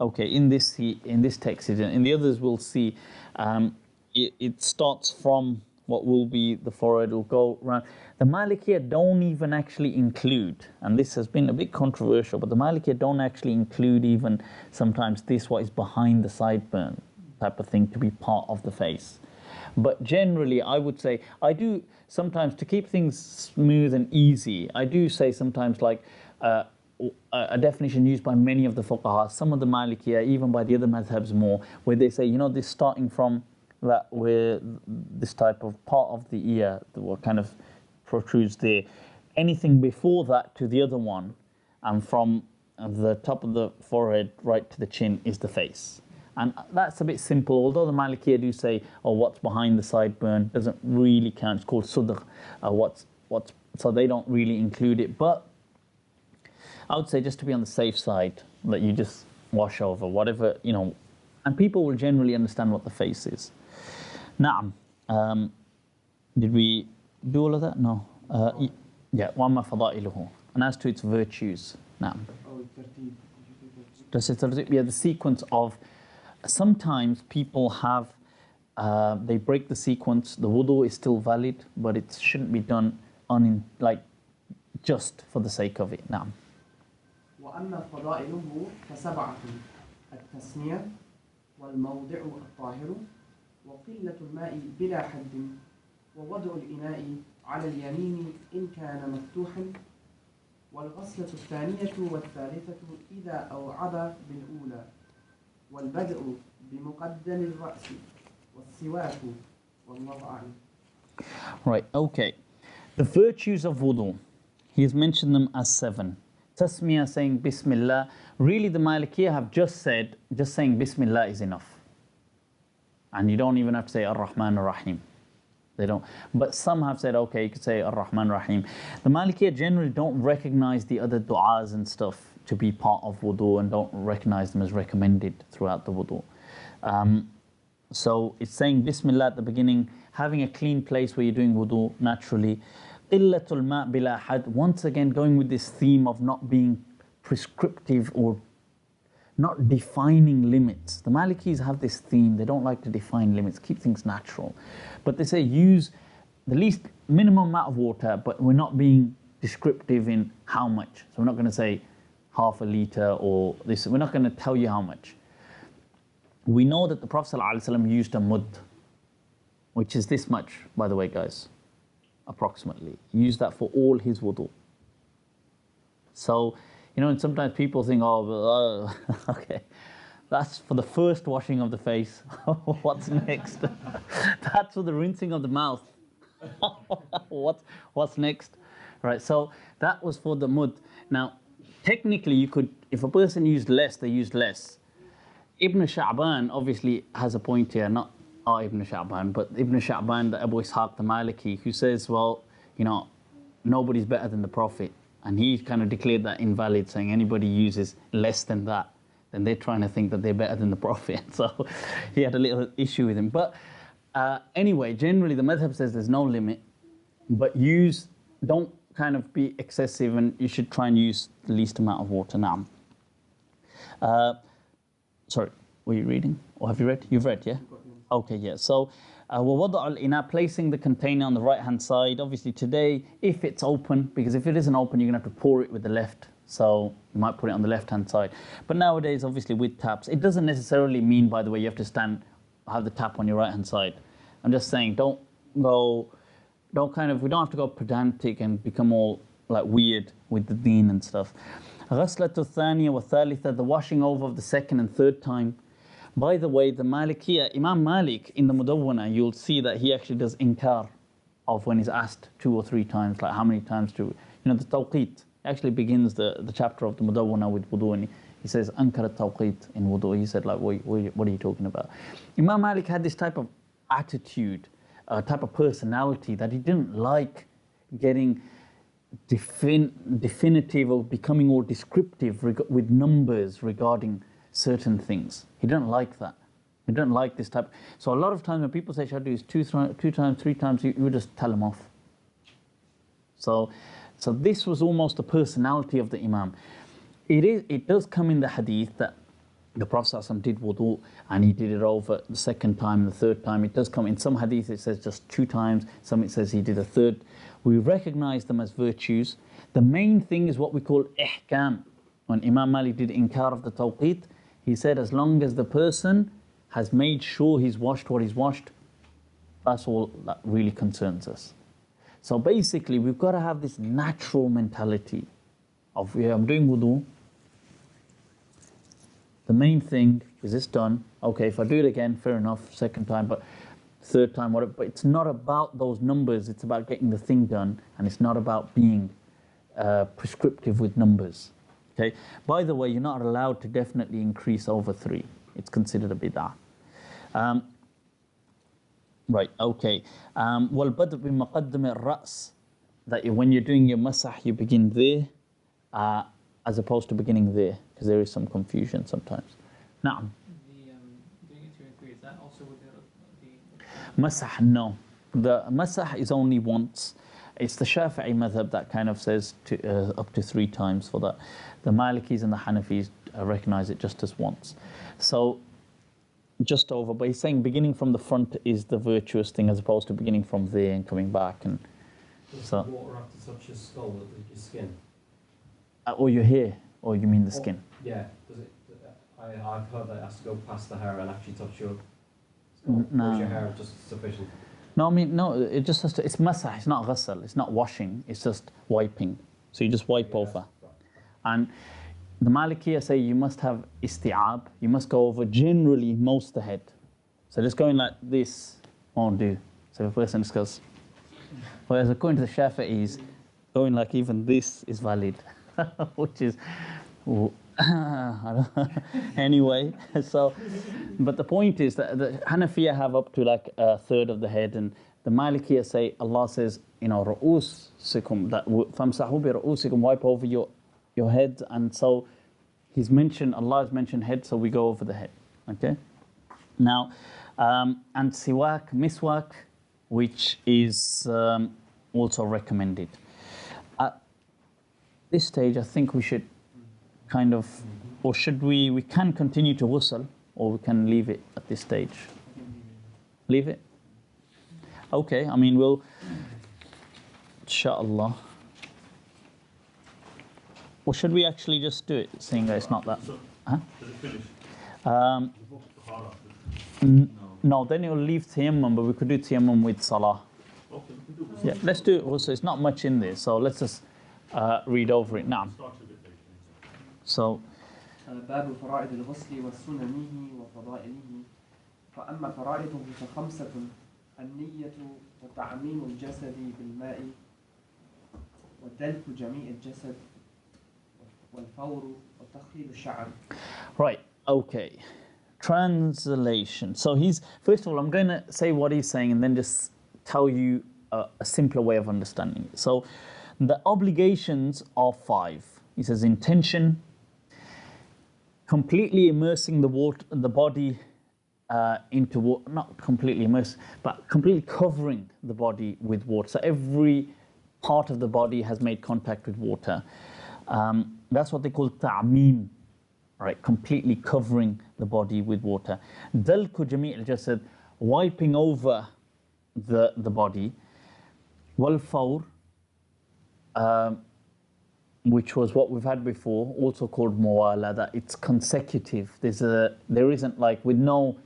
okay, in this text, in the others we'll see, it starts from what will be the forehead, will go around. The Maliki don't even actually include, and this has been a bit controversial, but the Maliki don't actually include even sometimes what is behind the sideburn type of thing to be part of the face. But generally, I would say, I do sometimes, to keep things smooth and easy, I do say sometimes like a definition used by many of the fuqaha, some of the Malikiya, even by the other madhabs more, where they say, this starting from that, where this type of part of the ear, what kind of protrudes there, anything before that to the other one, and from the top of the forehead right to the chin is the face. And that's a bit simple, although the Malikiya do say, what's behind the sideburn doesn't really count. It's called sudr. What's so they don't really include it. But I would say just to be on the safe side, that you just wash over whatever, you know, and people will generally understand what the face is. Na'am. Did we do all of that? No. Yeah, وَأَمَّا فَضَائِلُهُ. And as to its virtues. Na'am. أو الترتيب. Does it, yeah, the sequence of, sometimes people have, they break the sequence, the wudu is still valid, but it shouldn't be done just for the sake of it. Na'am. وأما فضائله فسبعة: التسمية، والموضع الطاهر، وقلة الماء بلا حد، ووضع الإناء على اليمين إن كان مفتوحا، والغسلة الثانية والثالثة إذا أوعب بالأولى، والبدء بمقدم الرأس، والسواك، والله أعلم. Right, okay. The virtues of wudu, he's mentioned them as 7. Tasmiyah, saying Bismillah. Really, the Malikiya have just said, just saying Bismillah is enough. And you don't even have to say Ar-Rahman Ar-Rahim. They don't. But some have said, okay, you could say Ar-Rahman Ar-Rahim. The Malikiya generally don't recognize the other du'as and stuff to be part of wudu and don't recognize them as recommended throughout the wudu. So it's saying Bismillah at the beginning, having a clean place where you're doing wudu naturally. Qillatul ma' bila had, once again going with this theme of not being prescriptive or not defining limits. The Malikis have this theme, they don't like to define limits, keep things natural. But they say use the least minimum amount of water, but we're not being descriptive in how much. So we're not going to say half a litre or this, we're not going to tell you how much. We know that the Prophet ﷺ used a mud, which is this much, by the way, guys, approximately. He used that for all his wudu. So, you know, and sometimes people think, oh, okay, that's for the first washing of the face. What's next? That's for the rinsing of the mouth. What's next? Right, so that was for the mud. Now, technically, you could, if a person used less, they used less. Ibn Sha'ban obviously has a point here, not Ibn Sha'ban, but Ibn Sha'ban, the Abu Ishaq, the Maliki, who says, well, you know, nobody's better than the Prophet. And he kind of declared that invalid, saying anybody uses less than that, then they're trying to think that they're better than the Prophet. So he had a little issue with him. But anyway, generally the madhab says there's no limit, but don't kind of be excessive, and you should try and use the least amount of water. Now, sorry, were you reading? Or have you read? You've read, yeah? Okay, yeah. So, وَوَضَعَ الْإِنَاءَ, placing the container on the right-hand side. Obviously today, if it's open, because if it isn't open, you're going to have to pour it with the left. So you might put it on the left-hand side. But nowadays, obviously with taps, it doesn't necessarily mean, by the way, you have to have the tap on your right-hand side. I'm just saying, we don't have to go pedantic and become all like weird with the deen and stuff. غسلة الثانية والثالثة, the washing over of the second and third time. By the way, the Malikiya, Imam Malik in the Mudawwana, you'll see that he actually does inkar of when he's asked 2 or 3 times, like how many times to, the tawqit. Actually begins the chapter of the Mudawwana with wudu, and he says, ankar al-tawqit in wudu. He said, like, what are you talking about? Imam Malik had this type of attitude, type of personality, that he didn't like getting definitive or becoming more descriptive with numbers regarding certain things. He didn't like that. He didn't like this type. So a lot of times when people say shahadu is 2 times, 3 times, you just tell them off. So this was almost the personality of the Imam. It does come in the hadith that the Prophet ﷺ did wudu and he did it over the second time, the third time. It does come in some hadith, it says just 2 times, some it says he did a third. We recognize them as virtues. The main thing is what we call ihkam. When Imam Malik did inkar of the tawqit, he said as long as the person has made sure he's washed what he's washed, that's all that really concerns us. So basically, we've got to have this natural mentality of, yeah, I'm doing wudu. The main thing is this done. Okay, if I do it again, fair enough, second time, but third time, whatever. But it's not about those numbers, it's about getting the thing done, and it's not about being prescriptive with numbers. Okay. By the way, you're not allowed to definitely increase over 3. It's considered a bid'ah. Right, okay. وَالْبَدْءُ بِمَقَدِّمِ الرَّأْسِ, that when you're doing your masah, you begin there, as opposed to beginning there, because there is some confusion sometimes. Na'am. Doing it 2 and 3, is that also with the Masah, no. The masah is only once. It's the Shafi'i madhab that kind of says up to 3 times for that. The Malikis and the Hanafis recognize it just as once. So, just over. But he's saying beginning from the front is the virtuous thing as opposed to beginning from there and coming back. And Does so, the water have to touch your skull with your skin? or your hair, or you mean the skin? Yeah. Does it? I've heard that it has to go past the hair and actually touch your skull. No. Or is your hair just sufficient? No, I mean, no, it just has to, it's masah, it's not ghusl, it's not washing, it's just wiping. So you just wipe over. And the Malikiya say you must have isti'ab, you must go over generally most the head. So just going like this won't do. So if a person just goes, whereas according to the Shafi'is, going like even this is valid, which is, I don't anyway, so, but the point is that the Hanafiya have up to like 1/3 of the head, and the Malikiya say, Allah says, you know, ru'usikum, that famsahu bi ru'usikum, wipe over your head, and so He's mentioned, Allah has mentioned head, so we go over the head, okay? Now, and siwak, miswak, which is also recommended. At this stage, I think we should kind of, or should we can continue to ghusl, or we can leave it at this stage. Leave it? Okay, I mean, we'll, inshallah. Or should we actually just do it, seeing that it's not that? Huh? Does it finish? No, then it will leave tayammum, but we could do tayammum with salah. Okay, we can do ghusl. Yeah, let's do it also. It's not much in there, so let's just read over it now. Start a bit later. So, باب فرائض الغسل وسننه وفضائله فأما فرائضه فخمسة النية وتعميم الجسد بالماء ودلك جميع الجسد والفور وتخليل الشعر. right, okay. Translation. So he's, first of all, I'm going to say what he's saying and then just tell you a simpler way of understanding it. So the obligations are 5. He says intention, completely immersing the water, the body into water, not completely immersed, but completely covering the body with water. So every part of the body has made contact with water. That's what they call ta'meem, right? Completely covering the body with water. Dalku jami' al-jasad, wiping over the body. Wal fawr, which was what we've had before, also called muwala, that it's consecutive. There isn't like, with no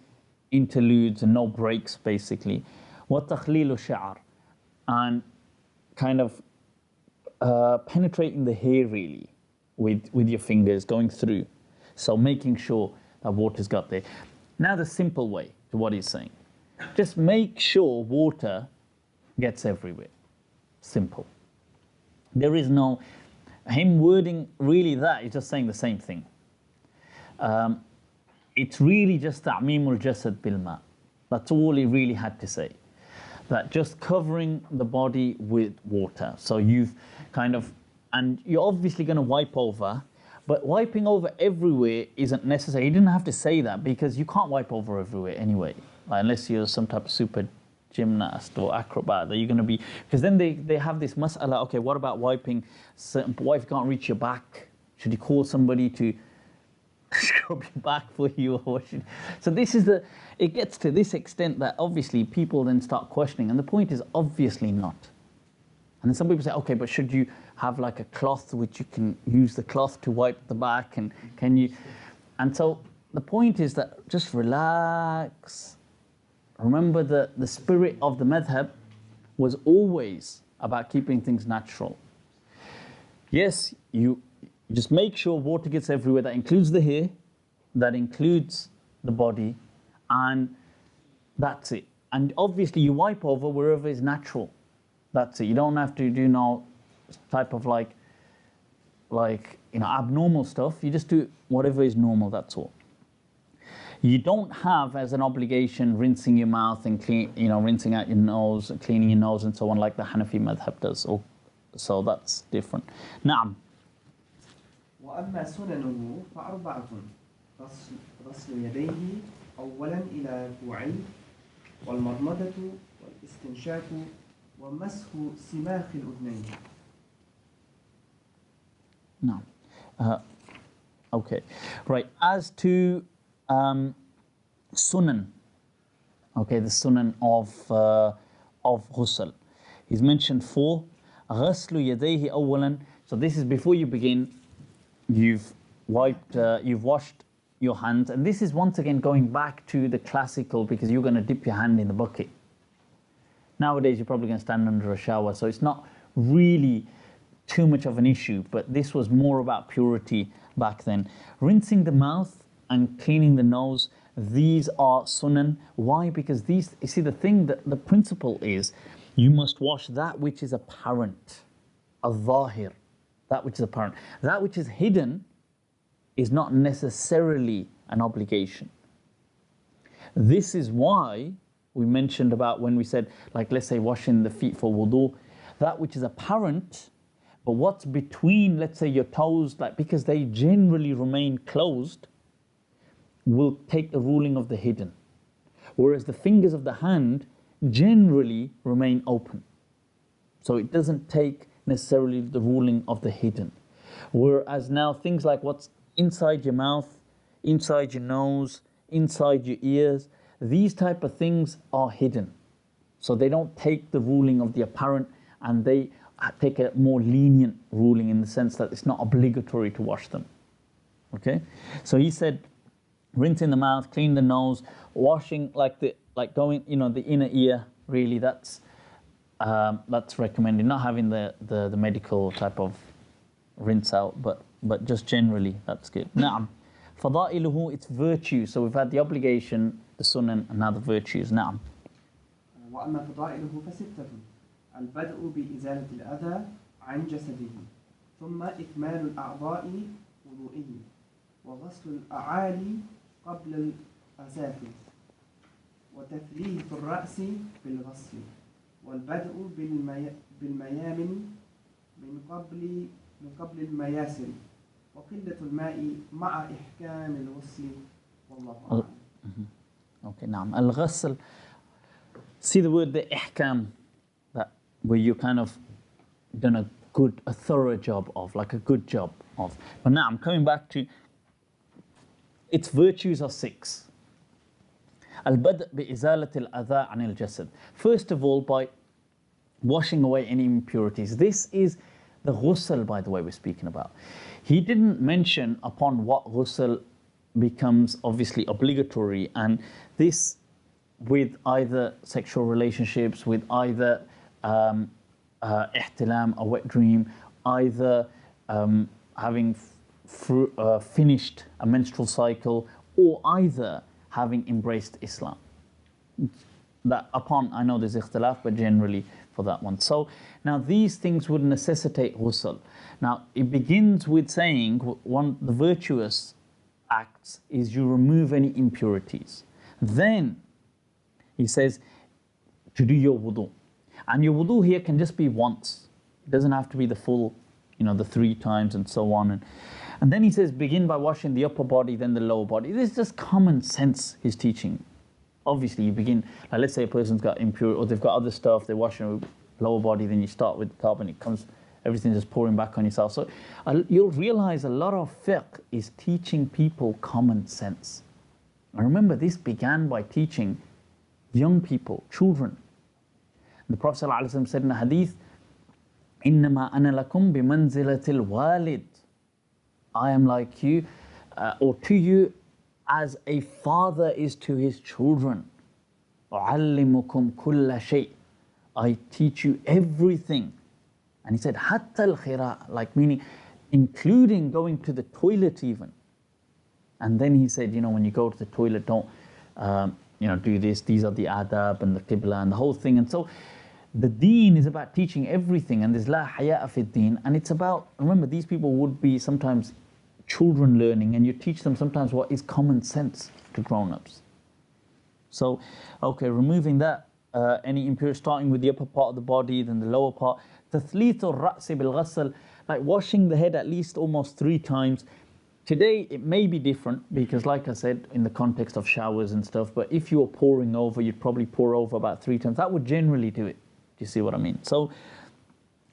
interludes and no breaks, basically. Wa takhlilu sha'r, and kind of penetrating the hair really with your fingers, going through. So making sure that water's got there. Now the simple way to what he's saying. Just make sure water gets everywhere. Simple. There is no, him wording really that, he's just saying the same thing. It's really just ta'mimul jasad bil ma. That's all he really had to say. That just covering the body with water. So you've kind of, and you're obviously going to wipe over, but wiping over everywhere isn't necessary. He didn't have to say that because you can't wipe over everywhere anyway, like, unless you're some type of super gymnast or acrobat that you're going to be, because then they have this mas'ala, okay, what about wiping, what if you can't reach your back? Should you call somebody to scrub your back for you? Or so this is it gets to this extent that obviously people then start questioning, and the point is obviously not. And then some people say, okay, but should you have like a cloth which you can use the cloth to wipe the back, and can you? And so the point is that just relax. Remember the spirit of the madhab was always about keeping things natural. Yes, you just make sure water gets everywhere. That includes the hair, that includes the body, and that's it. And obviously you wipe over wherever is natural. That's it. You don't have to do no type of like abnormal stuff. You just do whatever is normal, that's all. You don't have as an obligation rinsing your mouth and rinsing out your nose, cleaning your nose and so on, like the Hanafi madhab does, or So that's different. نعم. وأما سننه فأربعة: غسل يديه أولا إلى الكوعين، والمضمضة والاستنشاق، ومسح سماخ الأذنين. No. Okay. Right. As to sunan, okay, the sunan of ghusl, he's mentioned 4. غسل يديه أولا. So this is before you begin. You've washed your hands, and this is once again going back to the classical, because you're going to dip your hand in the bucket. Nowadays, you're probably going to stand under a shower, so it's not really too much of an issue, but this was more about purity back then. Rinsing the mouth and cleaning the nose, these are sunan. Why? Because these, you see, the thing, that the principle is, you must wash that which is apparent, al-zahir, that which is apparent. That which is hidden is not necessarily an obligation. This is why we mentioned about when we said, like, let's say washing the feet for wudu, that which is apparent, but what's between, let's say, your toes, like, because they generally remain closed, will take the ruling of the hidden. Whereas the fingers of the hand generally remain open. So it doesn't take necessarily the ruling of the hidden. Whereas now things like what's inside your mouth, inside your nose, inside your ears, these type of things are hidden. So they don't take the ruling of the apparent, and they take a more lenient ruling in the sense that it's not obligatory to wash them. Okay? So he said, rinsing the mouth, clean the nose, washing going, the inner ear, really that's recommended. Not having the medical type of rinse out, but just generally that's good. Na'am. Fada'iluhu, it's virtue. So we've had the obligation, the sunan, and now the virtues. Na'am. وأما فضائله فستة: البدء بإزالة الأذى عن جسده، ثم إكمال الأعضاء وضوئه، وغسل الأعالي قبل الأسافل، وتثليث الرأس بالغسل، والبدء بالميامن من قبل المياسر، وقلة الماء مع إحكام الغسل، والله أعلم. Okay, نعم. الغسل. See the word, the ihkam, that where you kind of done a thorough job of, like a good job of. But now I'm coming back to its virtues are 6. Al-bad' bi-izalat al-adha an al-jasad. First of all, by washing away any impurities. This is the ghusl, by the way, we're speaking about. He didn't mention upon what ghusl becomes obviously obligatory, and this with either sexual relationships, with either ihtilam, a wet dream, either having finished a menstrual cycle, or either having embraced Islam. That upon, I know there's ikhtilaf, but generally for that one. So now these things would necessitate ghusl. Now it begins with saying one the virtuous acts is you remove any impurities. Then he says to do your wudu. And your wudu here can just be once. It doesn't have to be the full, the 3 times and so on. And then he says begin by washing the upper body, then the lower body. This is just common sense, his teaching. Obviously you begin, like let's say a person's got impure, or they've got other stuff, they're washing the lower body, then you start with the top and it comes, everything's just pouring back on yourself. So you'll realize a lot of fiqh is teaching people common sense. And remember, this began by teaching young people, children. The Prophet ﷺ said in a hadith, إِنَّمَا أَنَا لَكُمْ بِمَنْزِلَةِ الْوَالِدِ. I am like you, or to you, as a father is to his children. أُعَلِّمُكُمْ كُلَّ شَيْءٍ. I teach you everything. And he said, حَتَّى الْخِرَاء, like meaning, including going to the toilet even. And then he said, when you go to the toilet, don't, do this. These are the adab and the qibla and the whole thing. And so the deen is about teaching everything, and there's la haya'a fi deen. And it's about, remember, these people would be sometimes children learning, and you teach them sometimes what is common sense to grown-ups. So, okay, removing that, any impurity, starting with the upper part of the body, then the lower part. تثليث الرأس بالغسل, like washing the head at least almost 3 times. Today it may be different because, like I said, in the context of showers and stuff, but if you were pouring over, you'd probably pour over about 3 times. That would generally do it. Do you see what I mean? So,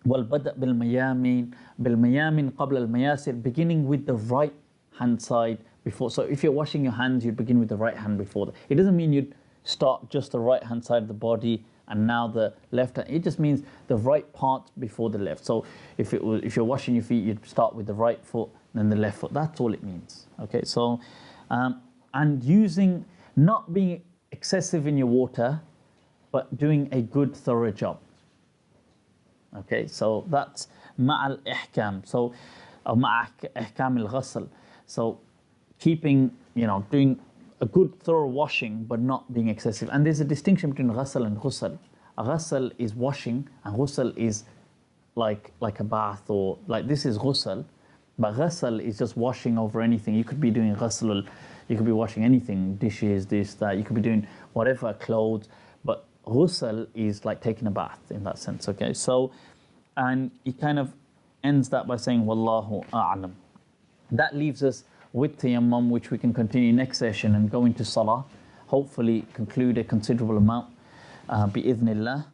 وَالْبَدَأْ بِالْمَيَامِنِ قَبْلَ الْمَيَاسِرِ, beginning with the right hand side before. So if you're washing your hands, you'd begin with the right hand before that. It doesn't mean you'd start just the right hand side of the body and now the left hand. It just means the right part before the left. So if you're washing your feet, you'd start with the right foot, then the left foot. That's all it means. Okay, so and not being excessive in your water, but doing a good thorough job. Okay, so that's ma'al ihkam. So ma'a ihkam al-ghasl. So keeping, doing a good thorough washing, but not being excessive. And there's a distinction between ghasl and ghusl. A ghasl is washing, and ghusl is like a bath, or like this is ghusl. But ghasl is just washing over anything. You could be doing ghasl, you could be washing anything, dishes, this, that. You could be doing whatever, clothes. But ghusl is like taking a bath in that sense, okay? So, and he kind of ends that by saying, Wallahu a'lam. That leaves us with tayammum, which we can continue next session and go into salah. Hopefully conclude a considerable amount, bi-idhnillah.